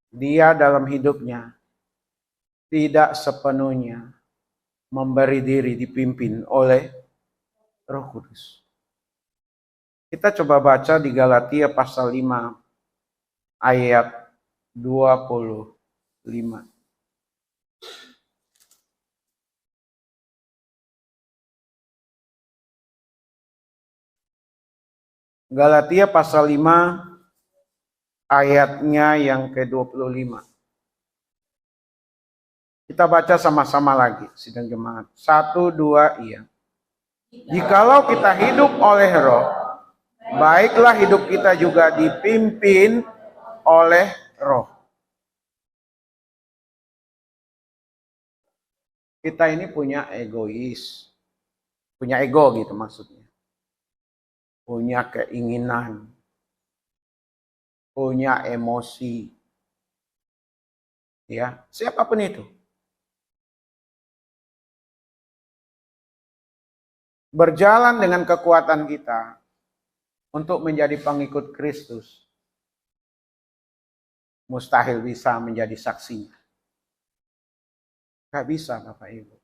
Dia dalam hidupnya tidak sepenuhnya memberi diri dipimpin oleh Roh Kudus. Kita coba baca di Galatia pasal 5 ayat 25. Galatia pasal 5 ayatnya yang ke-25. Kita baca sama-sama lagi, sidang jemaat. 1, 2, iya. Jikalau kita hidup oleh Roh, baiklah hidup kita juga dipimpin oleh Roh. Kita ini punya egois, punya ego gitu maksudnya. Punya keinginan, punya emosi. Ya, siapapun itu. Berjalan dengan kekuatan kita untuk menjadi pengikut Kristus, mustahil bisa menjadi saksinya. Gak bisa Bapak Ibu.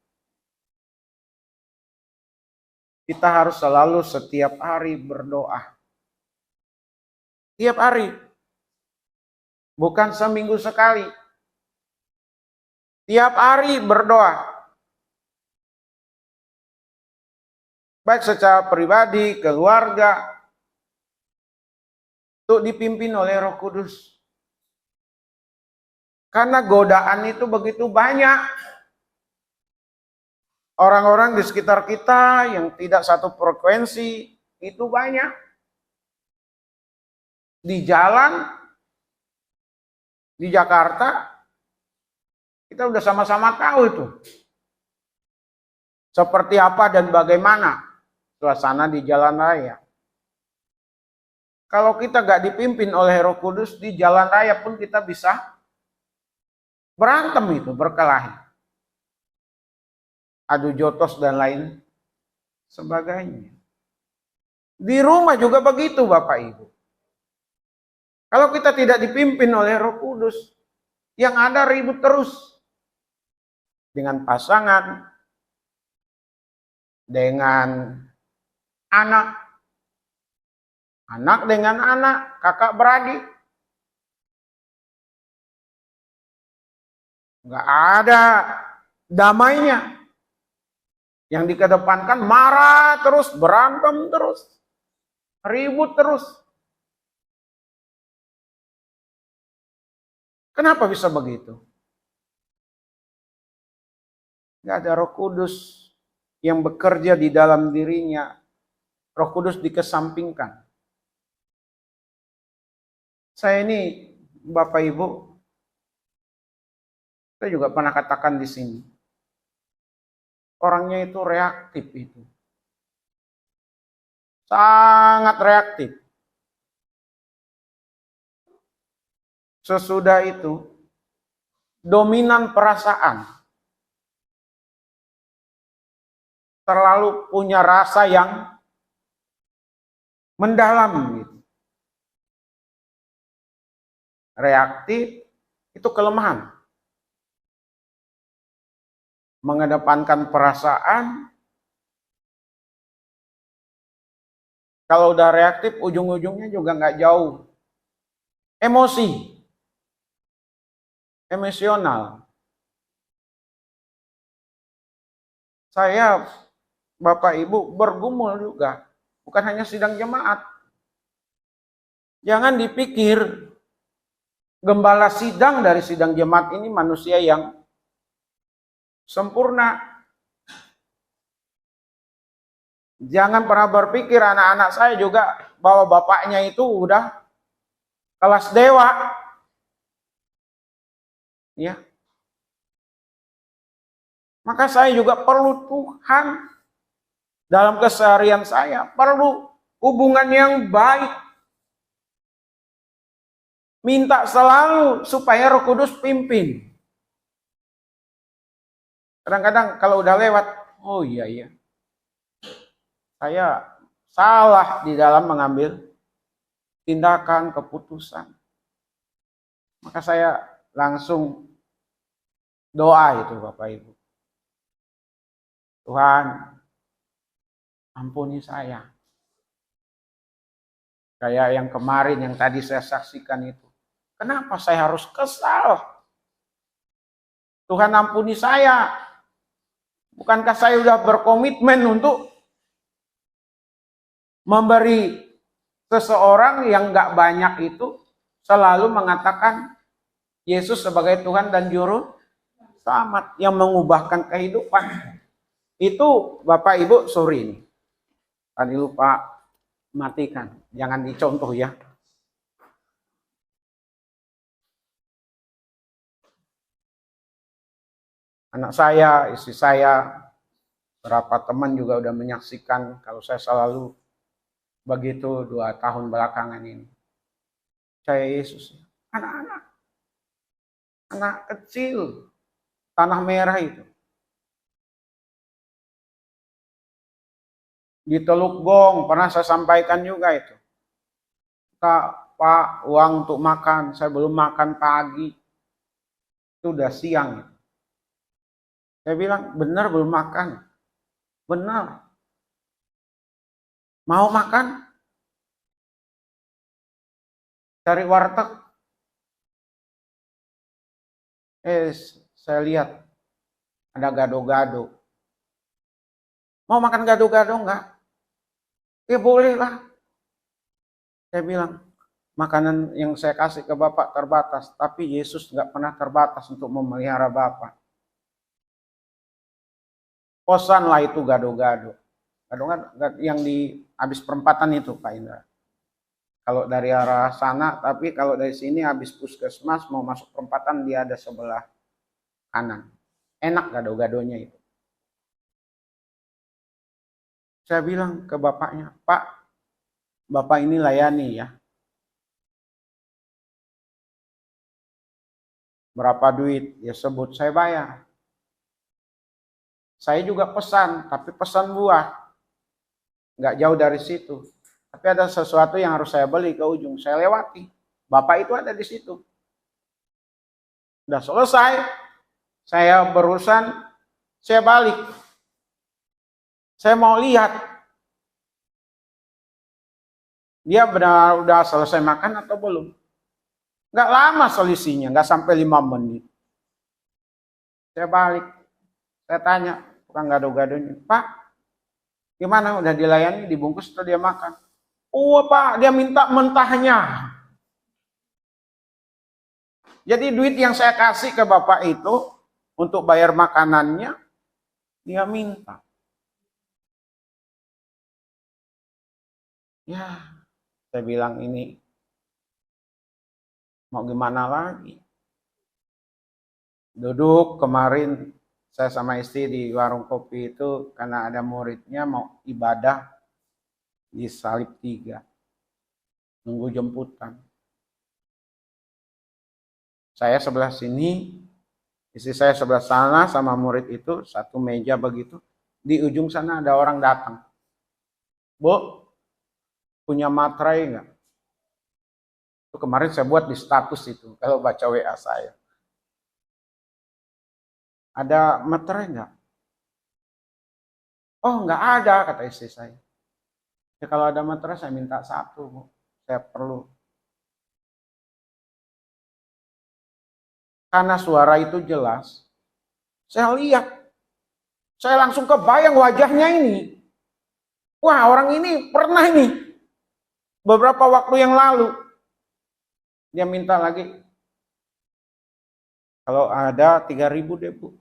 Kita harus selalu setiap hari berdoa. Tiap hari. Bukan seminggu sekali. Tiap hari berdoa. Baik secara pribadi, keluarga. Untuk dipimpin oleh Roh Kudus. Karena godaan itu begitu banyak. Orang-orang di sekitar kita yang tidak satu frekuensi itu banyak. Di jalan, di Jakarta, kita udah sama-sama tahu itu. Seperti apa dan bagaimana suasana di jalan raya. Kalau kita gak dipimpin oleh Roh Kudus, di jalan raya pun kita bisa berantem itu, berkelahi. Adu jotos dan lain sebagainya. Di rumah juga begitu Bapak Ibu. Kalau kita tidak dipimpin oleh Roh Kudus, yang ada ribut terus. Dengan pasangan, dengan anak, anak dengan anak, kakak beradik. Nggak ada damainya. Yang dikedepankan marah terus, berantem terus, ribut terus. Kenapa bisa begitu? Nggak ada Roh Kudus yang bekerja di dalam dirinya. Roh Kudus dikesampingkan. Saya ini, Bapak Ibu, saya juga pernah katakan di sini. Orangnya itu reaktif itu. Sangat reaktif. Sesudah itu, dominan perasaan. Terlalu punya rasa yang mendalam gitu. Reaktif itu kelemahan. Mengedepankan perasaan. Kalau udah reaktif, ujung-ujungnya juga nggak jauh. Emosi. Emosional. Saya, Bapak Ibu, bergumul juga. Bukan hanya sidang jemaat. Jangan dipikir gembala sidang dari sidang jemaat ini manusia yang sempurna. Jangan pernah berpikir anak-anak saya juga bahwa bapaknya itu udah kelas dewa. Ya. Maka saya juga perlu Tuhan dalam keseharian saya, perlu hubungan yang baik. Minta selalu supaya Roh Kudus pimpin. Kadang-kadang kalau udah lewat, oh iya. Saya salah di dalam mengambil tindakan, keputusan. Maka saya langsung doa itu Bapak Ibu. Tuhan, ampuni saya. Kayak yang kemarin yang tadi saya saksikan itu. Kenapa saya harus kesal? Tuhan ampuni saya. Bukankah saya sudah berkomitmen untuk memberi seseorang yang gak banyak itu selalu mengatakan Yesus sebagai Tuhan dan Juru Selamat yang mengubahkan kehidupan. Itu Bapak Ibu, sorry ini. Tadi lupa matikan. Jangan dicontoh ya. Anak saya, istri saya, beberapa teman juga udah menyaksikan kalau saya selalu begitu 2 tahun belakangan ini. Saya Yesus. Anak-anak. Anak kecil. Tanah merah itu. Di Teluk Gong, pernah saya sampaikan juga itu. Pak, uang untuk makan. Saya belum makan pagi. Itu udah siang. Saya bilang, benar belum makan. Benar. Mau makan? Cari warteg. Saya lihat ada gado-gado. Mau makan gado-gado enggak? Ya boleh lah. Saya bilang, Makanan yang saya kasih ke Bapak terbatas, tapi Yesus nggak pernah terbatas untuk memelihara Bapak. Kosanlah itu gado-gado. Gado-gado yang di habis perempatan itu Pak Indra. Kalau dari arah sana, tapi kalau dari sini habis puskesmas mau masuk perempatan dia ada sebelah kanan. Enak gado-gadonya itu. Saya bilang ke bapaknya, Pak, Bapak ini layani ya. Berapa duit? Ya sebut, saya bayar. Saya juga pesan, tapi pesan buah. Nggak jauh dari situ. Tapi ada sesuatu yang harus saya beli ke ujung. Saya lewati. Bapak itu ada di situ. Udah selesai. Saya berurusan, saya balik. Saya mau lihat. Dia benar udah selesai makan atau belum. Nggak lama selisihnya, nggak sampai 5 menit. Saya balik, saya tanya tukang gado-gadonya, Pak, gimana udah dilayani, dibungkus atau dia makan? Oh Pak, dia minta mentahnya. Jadi duit yang saya kasih ke Bapak itu untuk bayar makanannya, dia minta. Ya, saya bilang ini mau gimana lagi? Duduk kemarin saya sama istri di warung kopi itu karena ada muridnya mau ibadah di Salib 3. Nunggu jemputan. Saya sebelah sini, istri saya sebelah sana sama murid itu, satu meja begitu. Di ujung sana ada orang datang. Bu, punya materai enggak? Itu kemarin saya buat di status itu, kalau baca WA saya. Ada materai enggak? Oh, enggak ada, kata istri saya. Ya, kalau ada materai saya minta 1, Bu. Saya perlu. Karena suara itu jelas, saya lihat. Saya langsung kebayang wajahnya ini. Wah, orang ini pernah ini. Beberapa waktu yang lalu. Dia minta lagi. Kalau ada 3.000 deh, Bu.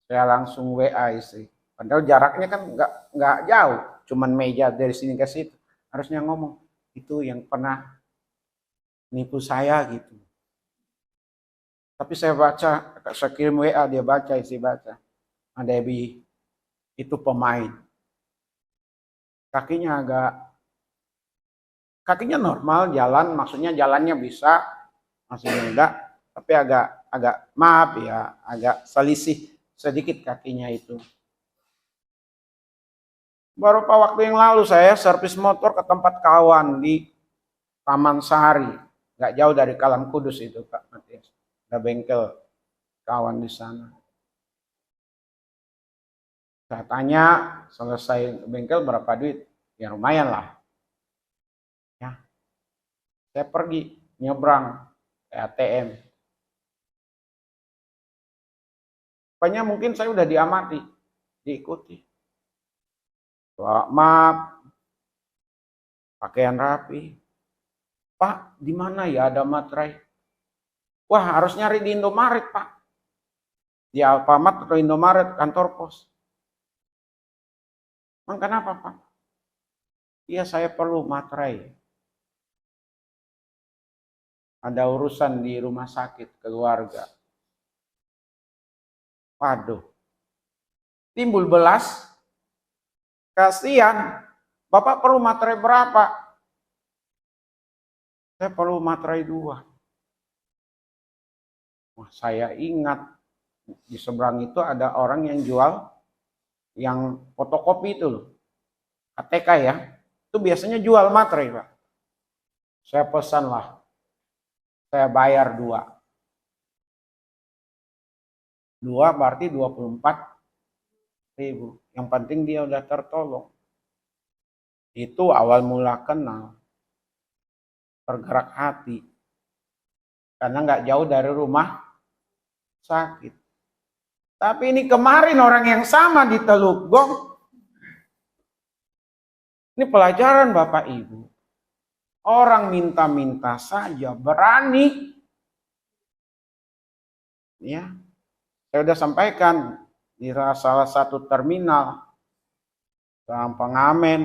Saya langsung WA istri. Padahal jaraknya kan nggak jauh, cuman meja dari sini ke situ. Harusnya ngomong, itu yang pernah nipu saya gitu. Tapi saya baca, saya kirim WA, dia baca, istri baca. Debbie itu pemain. Kakinya normal, jalan, maksudnya jalannya bisa, maksudnya enggak, tapi agak maaf ya, agak selisih sedikit kakinya itu. Beberapa waktu yang lalu saya servis motor ke tempat kawan di Taman Sari, nggak jauh dari Kalam Kudus itu Pak Matias. Ada bengkel kawan di sana. Saya tanya, selesai bengkel berapa duit? Ya lumayan lah. Ya, saya pergi nyebrang ke ATM. Pokoknya mungkin saya udah diamati, diikuti. Maaf, pakaian rapi. Pak, di mana ya ada materai? Wah, harus nyari di Indomaret, Pak. Di Alfamart atau Indomaret, kantor pos. Emang kenapa, Pak? Iya, saya perlu materai. Ada urusan di rumah sakit keluarga. Waduh. Timbul belas. Kasihan. Bapak perlu materai berapa? Saya perlu materai 2. Wah, saya ingat di seberang itu ada orang yang jual yang fotokopi itu loh. KTK ya. Itu biasanya jual materai, Pak. Saya pesan lah. Saya bayar 2. 2 berarti 24.000. Yang penting dia udah tertolong. Itu awal mula kenal. Tergerak hati. Karena nggak jauh dari rumah sakit. Tapi ini kemarin orang yang sama di Teluk Gong. Ini pelajaran Bapak Ibu. Orang minta-minta saja berani. Ya, saya sudah sampaikan di salah satu terminal, seorang pengamen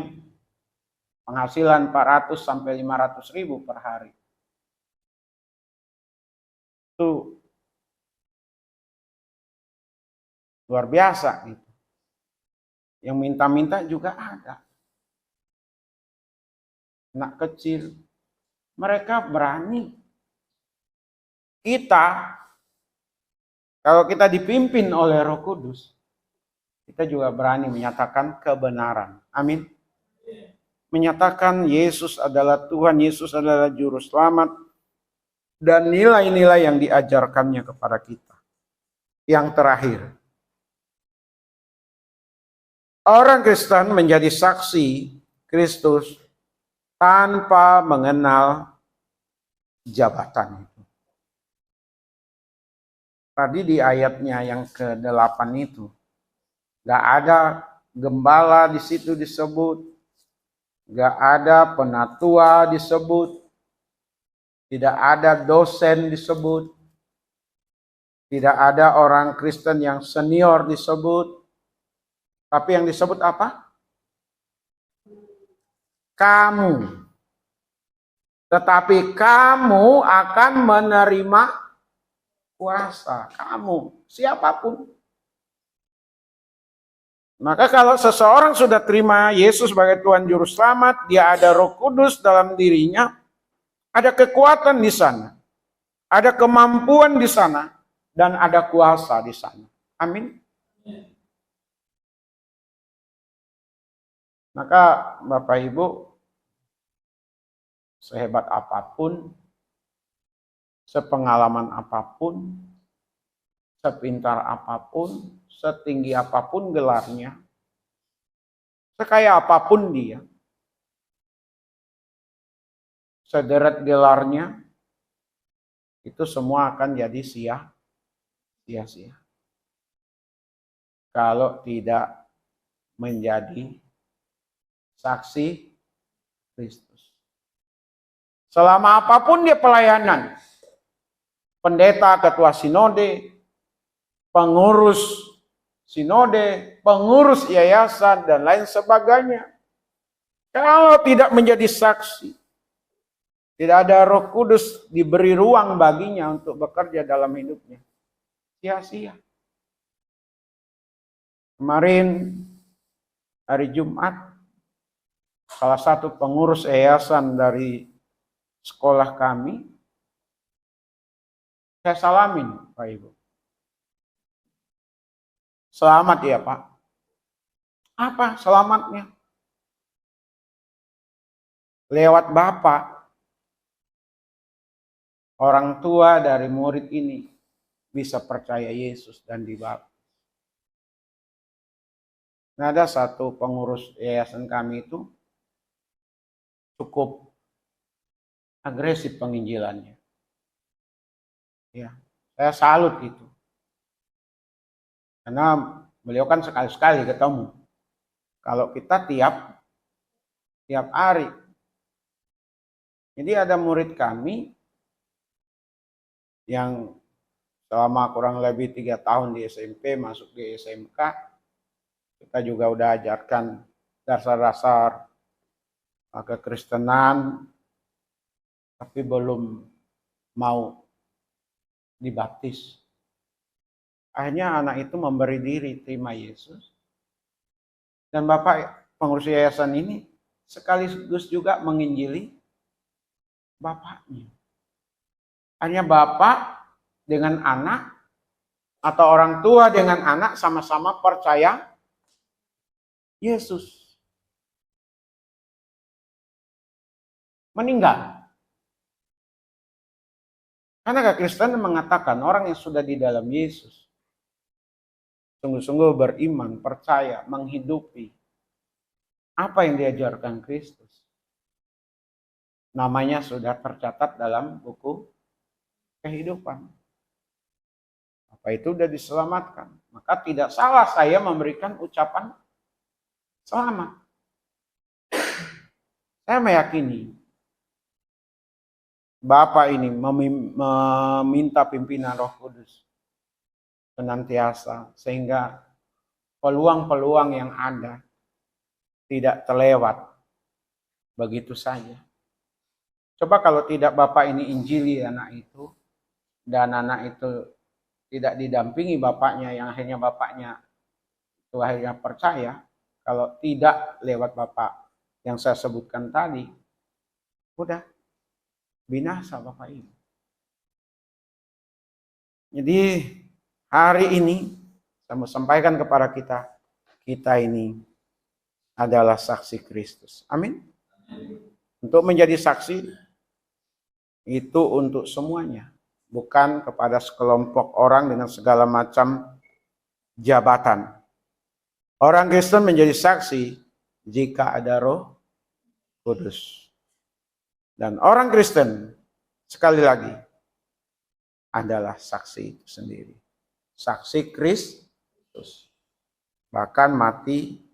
penghasilan 400 sampai 500 ribu per hari. Itu luar biasa gitu. Yang minta-minta juga ada. Anak kecil, mereka berani. Kita, kalau kita dipimpin oleh Roh Kudus, kita juga berani menyatakan kebenaran. Amin. Menyatakan Yesus adalah Tuhan, Yesus adalah Juru Selamat, dan nilai-nilai yang diajarkannya kepada kita. Yang terakhir, orang Kristen menjadi saksi Kristus tanpa mengenal jabatan itu. Tadi di ayatnya yang ke-8 itu, gak ada gembala di situ disebut, gak ada penatua disebut, tidak ada dosen disebut, tidak ada orang Kristen yang senior disebut, tapi yang disebut apa? Kamu. Tetapi kamu akan menerima kuasa. Kamu, siapapun. Maka kalau seseorang sudah terima Yesus sebagai Tuhan Juru Selamat, dia ada Roh Kudus dalam dirinya, ada kekuatan di sana, ada kemampuan di sana, dan ada kuasa di sana. Amin. Maka Bapak Ibu, sehebat apapun, sepengalaman apapun, sepintar apapun, setinggi apapun gelarnya, sekaya apapun dia, sederet gelarnya, itu semua akan jadi sia-sia. Kalau tidak menjadi saksi Kristus. Selama apapun dia pelayanan, pendeta, ketua sinode, pengurus sinode, pengurus yayasan, dan lain sebagainya. Kalau tidak menjadi saksi, tidak ada Roh Kudus diberi ruang baginya untuk bekerja dalam hidupnya, sia-sia. Kemarin hari Jumat, salah satu pengurus yayasan dari sekolah kami, saya salamin, Pak Ibu. Selamat ya Pak. Apa selamatnya? Lewat Bapak, orang tua dari murid ini bisa percaya Yesus dan dibaptis. Nah, ada satu pengurus yayasan kami itu cukup agresif penginjilannya. Ya, saya salut itu. Karena beliau kan sekali-sekali ketemu. Kalau kita tiap hari. Jadi ada murid kami yang selama kurang lebih 3 tahun di SMP, masuk di SMK, kita juga udah ajarkan dasar-dasar kekristenan, tapi belum mau dibaptis. Akhirnya anak itu memberi diri terima Yesus. Dan Bapak pengurus yayasan ini sekaligus juga menginjili bapaknya. Akhirnya Bapak dengan anak atau orang tua dengan anak sama-sama percaya Yesus. Meninggal. Karena kekristenan mengatakan orang yang sudah di dalam Yesus sungguh-sungguh beriman, percaya, menghidupi apa yang diajarkan Kristus. Namanya sudah tercatat dalam buku kehidupan. Apa itu sudah diselamatkan? Maka tidak salah saya memberikan ucapan selamat. Saya meyakini Bapa ini meminta pimpinan Roh Kudus senantiasa, sehingga peluang-peluang yang ada tidak terlewat begitu saja. Coba kalau tidak Bapak ini injili anak itu, dan anak itu tidak didampingi bapaknya, yang akhirnya bapaknya itu akhirnya percaya, kalau tidak lewat Bapak yang saya sebutkan tadi, udah binasa Bapak ini. Jadi hari ini saya mau sampaikan kepada kita, kita ini adalah saksi Kristus. Amin. Untuk menjadi saksi itu untuk semuanya, bukan kepada sekelompok orang dengan segala macam jabatan. Orang Kristen menjadi saksi jika ada Roh Kudus. Dan orang Kristen, sekali lagi, adalah saksi itu sendiri. Saksi Kristus. Bahkan mati,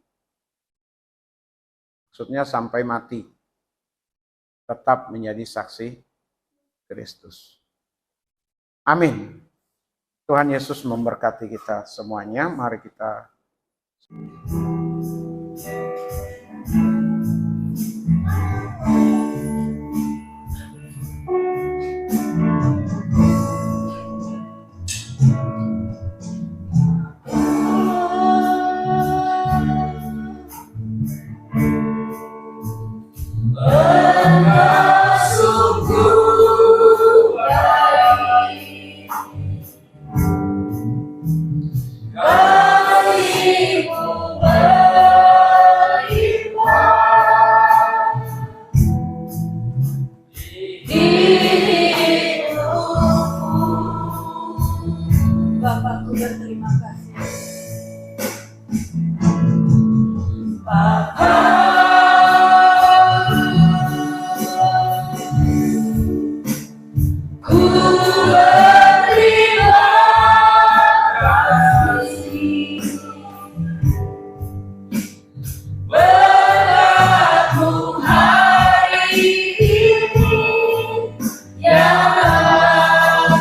maksudnya sampai mati, tetap menjadi saksi Kristus. Amin. Tuhan Yesus memberkati kita semuanya. Mari kita Bapakku berterima kasih. Ku berterima kasih. Berkatmu hari ini yang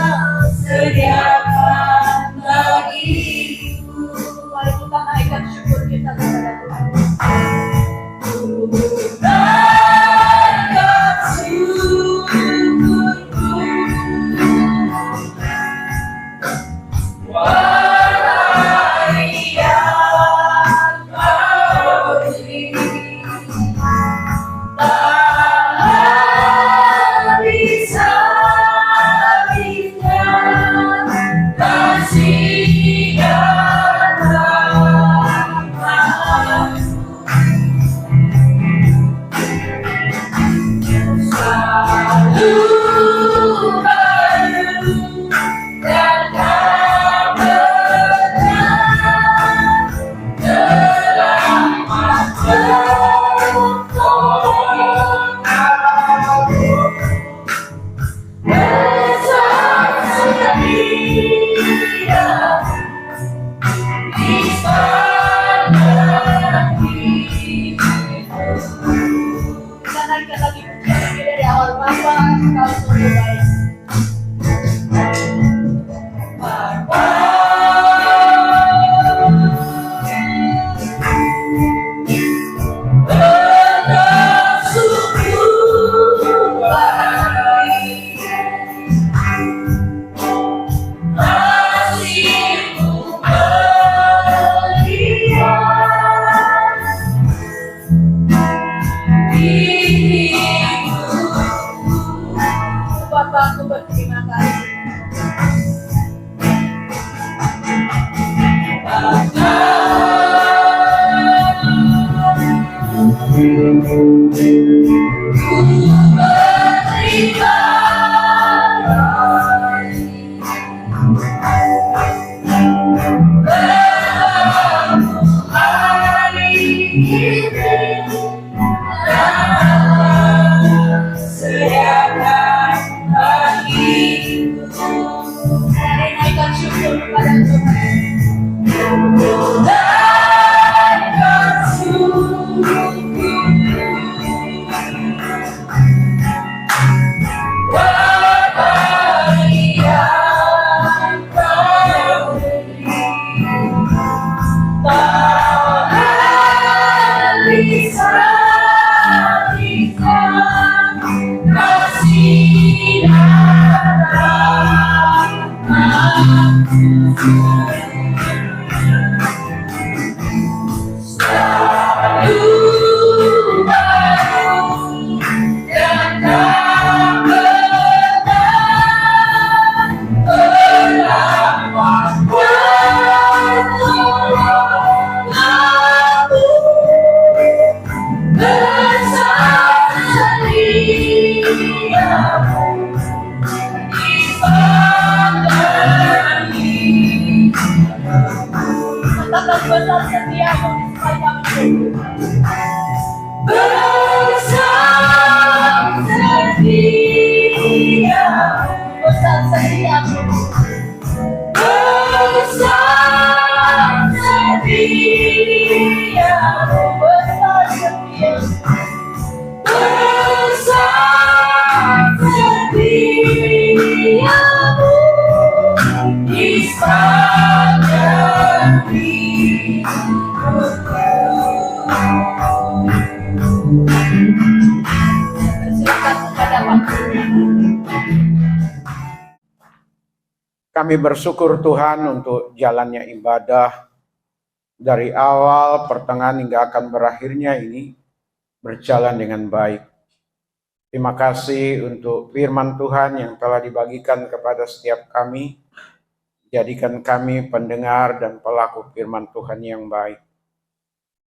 sediakan bagiku. Mari kita naikkan syukur kita kepada Tuhan. Ku naikkan syukurku, wahai yang Kau beri. Tak bisa bintang kasih dan rahmat-Mu. Selalu baru dan benar dalam kita naikkan lagi pujian ini dari awal. Bapa, Kau sungguh baik. Bapa, Engkau sungguh baik. Kasih-Mu melihat Bapakku berterima kasih. Wow. Tetap besar setiamu di sepanjang besar setiamu besar setiamu di sepanjang Kami bersyukur Tuhan untuk jalannya ibadah dari awal, pertengahan hingga akan berakhirnya ini berjalan dengan baik. Terima kasih untuk firman Tuhan yang telah dibagikan kepada setiap kami. Jadikan kami pendengar dan pelaku firman Tuhan yang baik.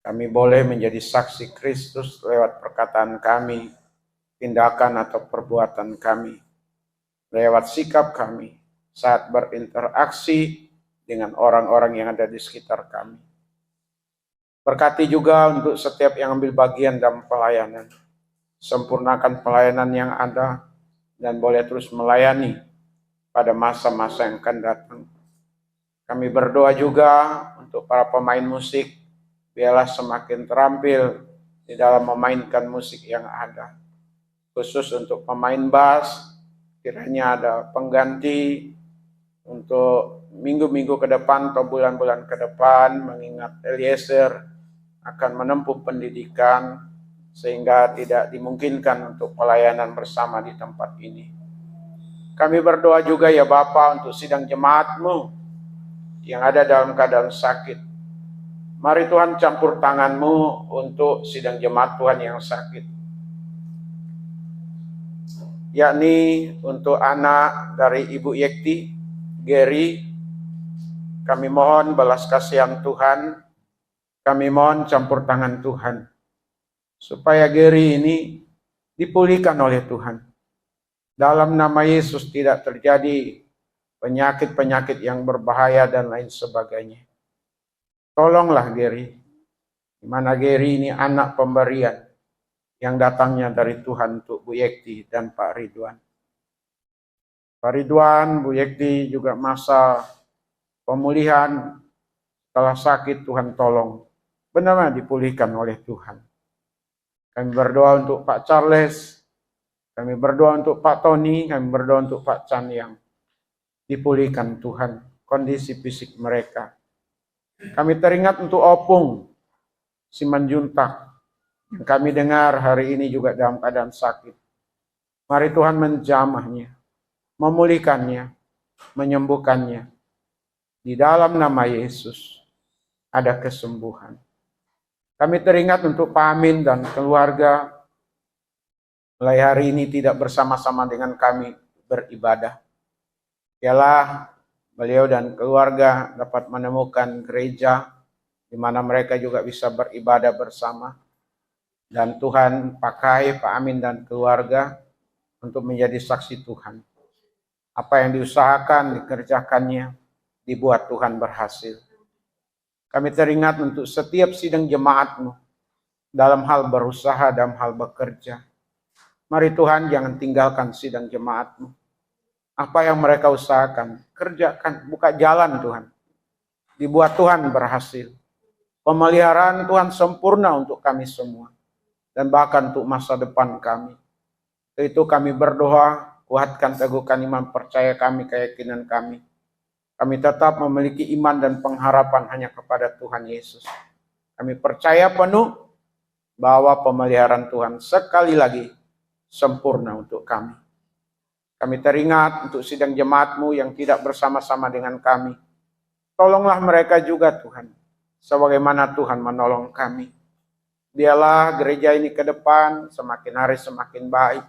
Kami boleh menjadi saksi Kristus lewat perkataan kami, tindakan atau perbuatan kami, lewat sikap kami saat berinteraksi dengan orang-orang yang ada di sekitar kami. Berkati juga untuk setiap yang ambil bagian dalam pelayanan. Sempurnakan pelayanan yang ada dan boleh terus melayani pada masa-masa yang akan datang. Kami berdoa juga untuk para pemain musik, biarlah semakin terampil di dalam memainkan musik yang ada. Khusus untuk pemain bass, kiranya ada pengganti untuk minggu-minggu ke depan atau bulan-bulan ke depan, mengingat Eliezer akan menempuh pendidikan sehingga tidak dimungkinkan untuk pelayanan bersama di tempat ini. Kami berdoa juga ya Bapa untuk sidang jemaat-Mu yang ada dalam keadaan sakit. Mari Tuhan campur tangan-Mu untuk sidang jemaat Tuhan yang sakit. Yakni untuk anak dari Ibu Yekti, Gary. Kami mohon belas kasihan Tuhan. Kami mohon campur tangan Tuhan. Supaya Gary ini dipulihkan oleh Tuhan. Dalam nama Yesus tidak terjadi penyakit-penyakit yang berbahaya dan lain sebagainya. Tolonglah Gary. Di mana Gary ini anak pemberian yang datangnya dari Tuhan untuk Bu Yekti dan Pak Ridwan. Pak Ridwan, Bu Yekti juga masa pemulihan setelah sakit, Tuhan tolong. Benar-benar dipulihkan oleh Tuhan. Kami berdoa untuk Pak Charles, kami berdoa untuk Pak Tony, kami berdoa untuk Pak Chan yang dipulihkan Tuhan kondisi fisik mereka. Kami teringat untuk Opung Simanjuntak yang kami dengar hari ini juga dalam keadaan sakit. Mari Tuhan menjamahnya, memulihkannya, menyembuhkannya. Di dalam nama Yesus ada kesembuhan. Kami teringat untuk Pak Amin dan keluarga mulai hari ini tidak bersama-sama dengan kami beribadah. Biarlah beliau dan keluarga dapat menemukan gereja di mana mereka juga bisa beribadah bersama. Dan Tuhan pakai Pak Amin dan keluarga untuk menjadi saksi Tuhan. Apa yang diusahakan, dikerjakannya, dibuat Tuhan berhasil. Kami teringat untuk setiap sidang jemaat-Mu dalam hal berusaha, dalam hal bekerja. Mari Tuhan jangan tinggalkan sidang jemaat-Mu. Apa yang mereka usahakan, kerjakan, buka jalan Tuhan. Dibuat Tuhan berhasil. Pemeliharaan Tuhan sempurna untuk kami semua. Dan bahkan untuk masa depan kami. Itu kami berdoa, kuatkan teguhkan iman percaya kami, keyakinan kami. Kami tetap memiliki iman dan pengharapan hanya kepada Tuhan Yesus. Kami percaya penuh bahwa pemeliharaan Tuhan sekali lagi sempurna untuk kami. Kami teringat untuk sidang jemaat-Mu yang tidak bersama-sama dengan kami. Tolonglah mereka juga Tuhan, sebagaimana Tuhan menolong kami. Biarlah gereja ini ke depan semakin hari semakin baik.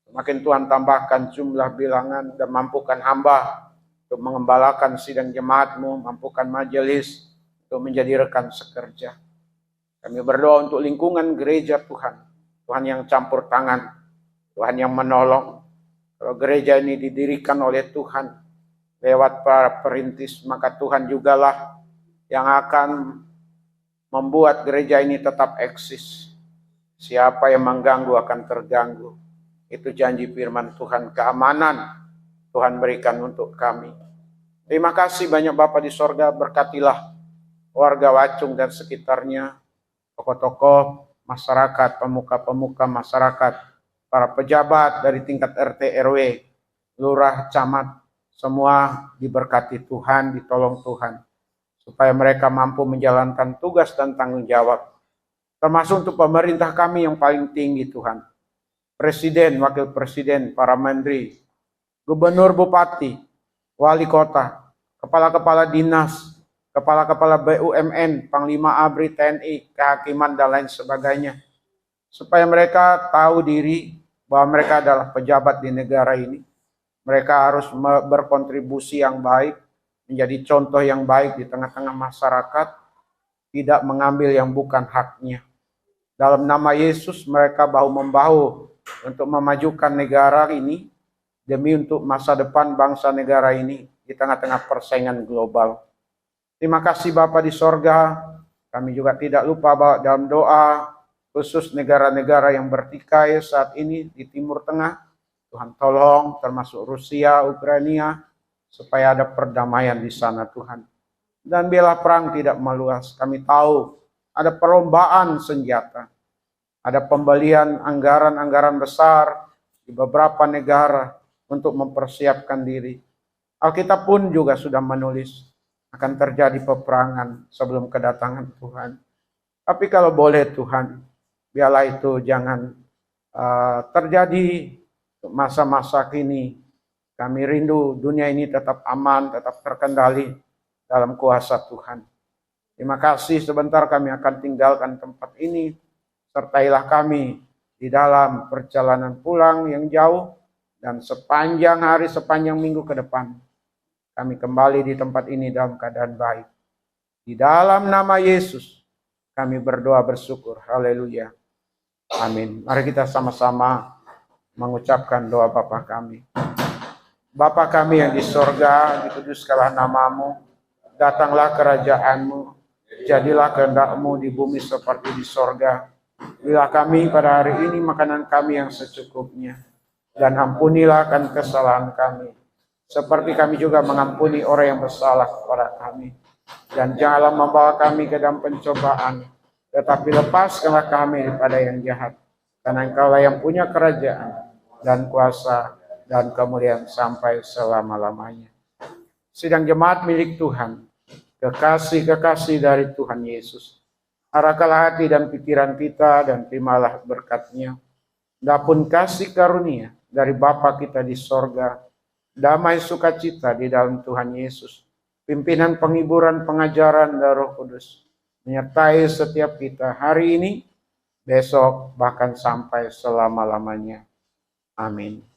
Semakin Tuhan tambahkan jumlah bilangan dan mampukan hamba untuk mengembalakan sidang jemaat-Mu, mampukan majelis untuk menjadi rekan sekerja. Kami berdoa untuk lingkungan gereja Tuhan. Tuhan yang campur tangan, Tuhan yang menolong. Kalau gereja ini didirikan oleh Tuhan lewat para perintis, maka Tuhan jugalah yang akan membuat gereja ini tetap eksis. Siapa yang mengganggu akan terganggu. Itu janji firman Tuhan, keamanan Tuhan berikan untuk kami. Terima kasih banyak Bapa di sorga, berkatilah warga Wacung dan sekitarnya, tokoh-tokoh masyarakat, pemuka-pemuka masyarakat, para pejabat dari tingkat RT, RW, lurah, camat, semua diberkati Tuhan, ditolong Tuhan, supaya mereka mampu menjalankan tugas dan tanggung jawab, termasuk untuk pemerintah kami yang paling tinggi Tuhan. Presiden, wakil presiden, para menteri, gubernur, bupati, wali kota, kepala-kepala dinas, kepala-kepala BUMN, Panglima ABRI, TNI, kehakiman, dan lain sebagainya. Supaya mereka tahu diri bahwa mereka adalah pejabat di negara ini. Mereka harus berkontribusi yang baik, menjadi contoh yang baik di tengah-tengah masyarakat, tidak mengambil yang bukan haknya. Dalam nama Yesus mereka bahu-membahu untuk memajukan negara ini demi untuk masa depan bangsa negara ini di tengah-tengah persaingan global. Terima kasih Bapa di sorga. Kami juga tidak lupa bahwa dalam doa khusus negara-negara yang bertikai saat ini di Timur Tengah, Tuhan tolong termasuk Rusia, Ukraina, supaya ada perdamaian di sana Tuhan. Dan biarlah perang tidak meluas. Kami tahu ada perlombaan senjata. Ada pembelian anggaran-anggaran besar di beberapa negara untuk mempersiapkan diri. Alkitab pun juga sudah menulis akan terjadi peperangan sebelum kedatangan Tuhan. Tapi kalau boleh Tuhan, biarlah itu jangan terjadi masa-masa kini. Kami rindu dunia ini tetap aman, tetap terkendali dalam kuasa Tuhan. Terima kasih, sebentar kami akan tinggalkan tempat ini. Sertailah kami di dalam perjalanan pulang yang jauh, dan sepanjang hari, sepanjang minggu ke depan, kami kembali di tempat ini dalam keadaan baik. Di dalam nama Yesus, kami berdoa bersyukur. Haleluya. Amin. Mari kita sama-sama mengucapkan doa Bapa kami. Bapa kami yang di sorga, dikuduskanlah namamu, datanglah kerajaanmu, jadilah kehendak-mu di bumi seperti di sorga. Berilah kami pada hari ini makanan kami yang secukupnya, dan ampunilah akan kesalahan kami, seperti kami juga mengampuni orang yang bersalah kepada kami. Dan janganlah membawa kami ke dalam pencobaan, tetapi lepaskanlah kami daripada yang jahat. Karena Engkaulah yang punya kerajaan dan kuasa dan kemuliaan sampai selama-lamanya. Sidang jemaat milik Tuhan, kekasih-kekasih dari Tuhan Yesus, arahkanlah hati dan pikiran kita dan terimalah berkat-Nya. Adapun kasih karunia dari Bapa kita di sorga, damai sukacita di dalam Tuhan Yesus, pimpinan penghiburan pengajaran dari Roh Kudus, menyertai setiap kita hari ini, besok, bahkan sampai selama-lamanya. Amin.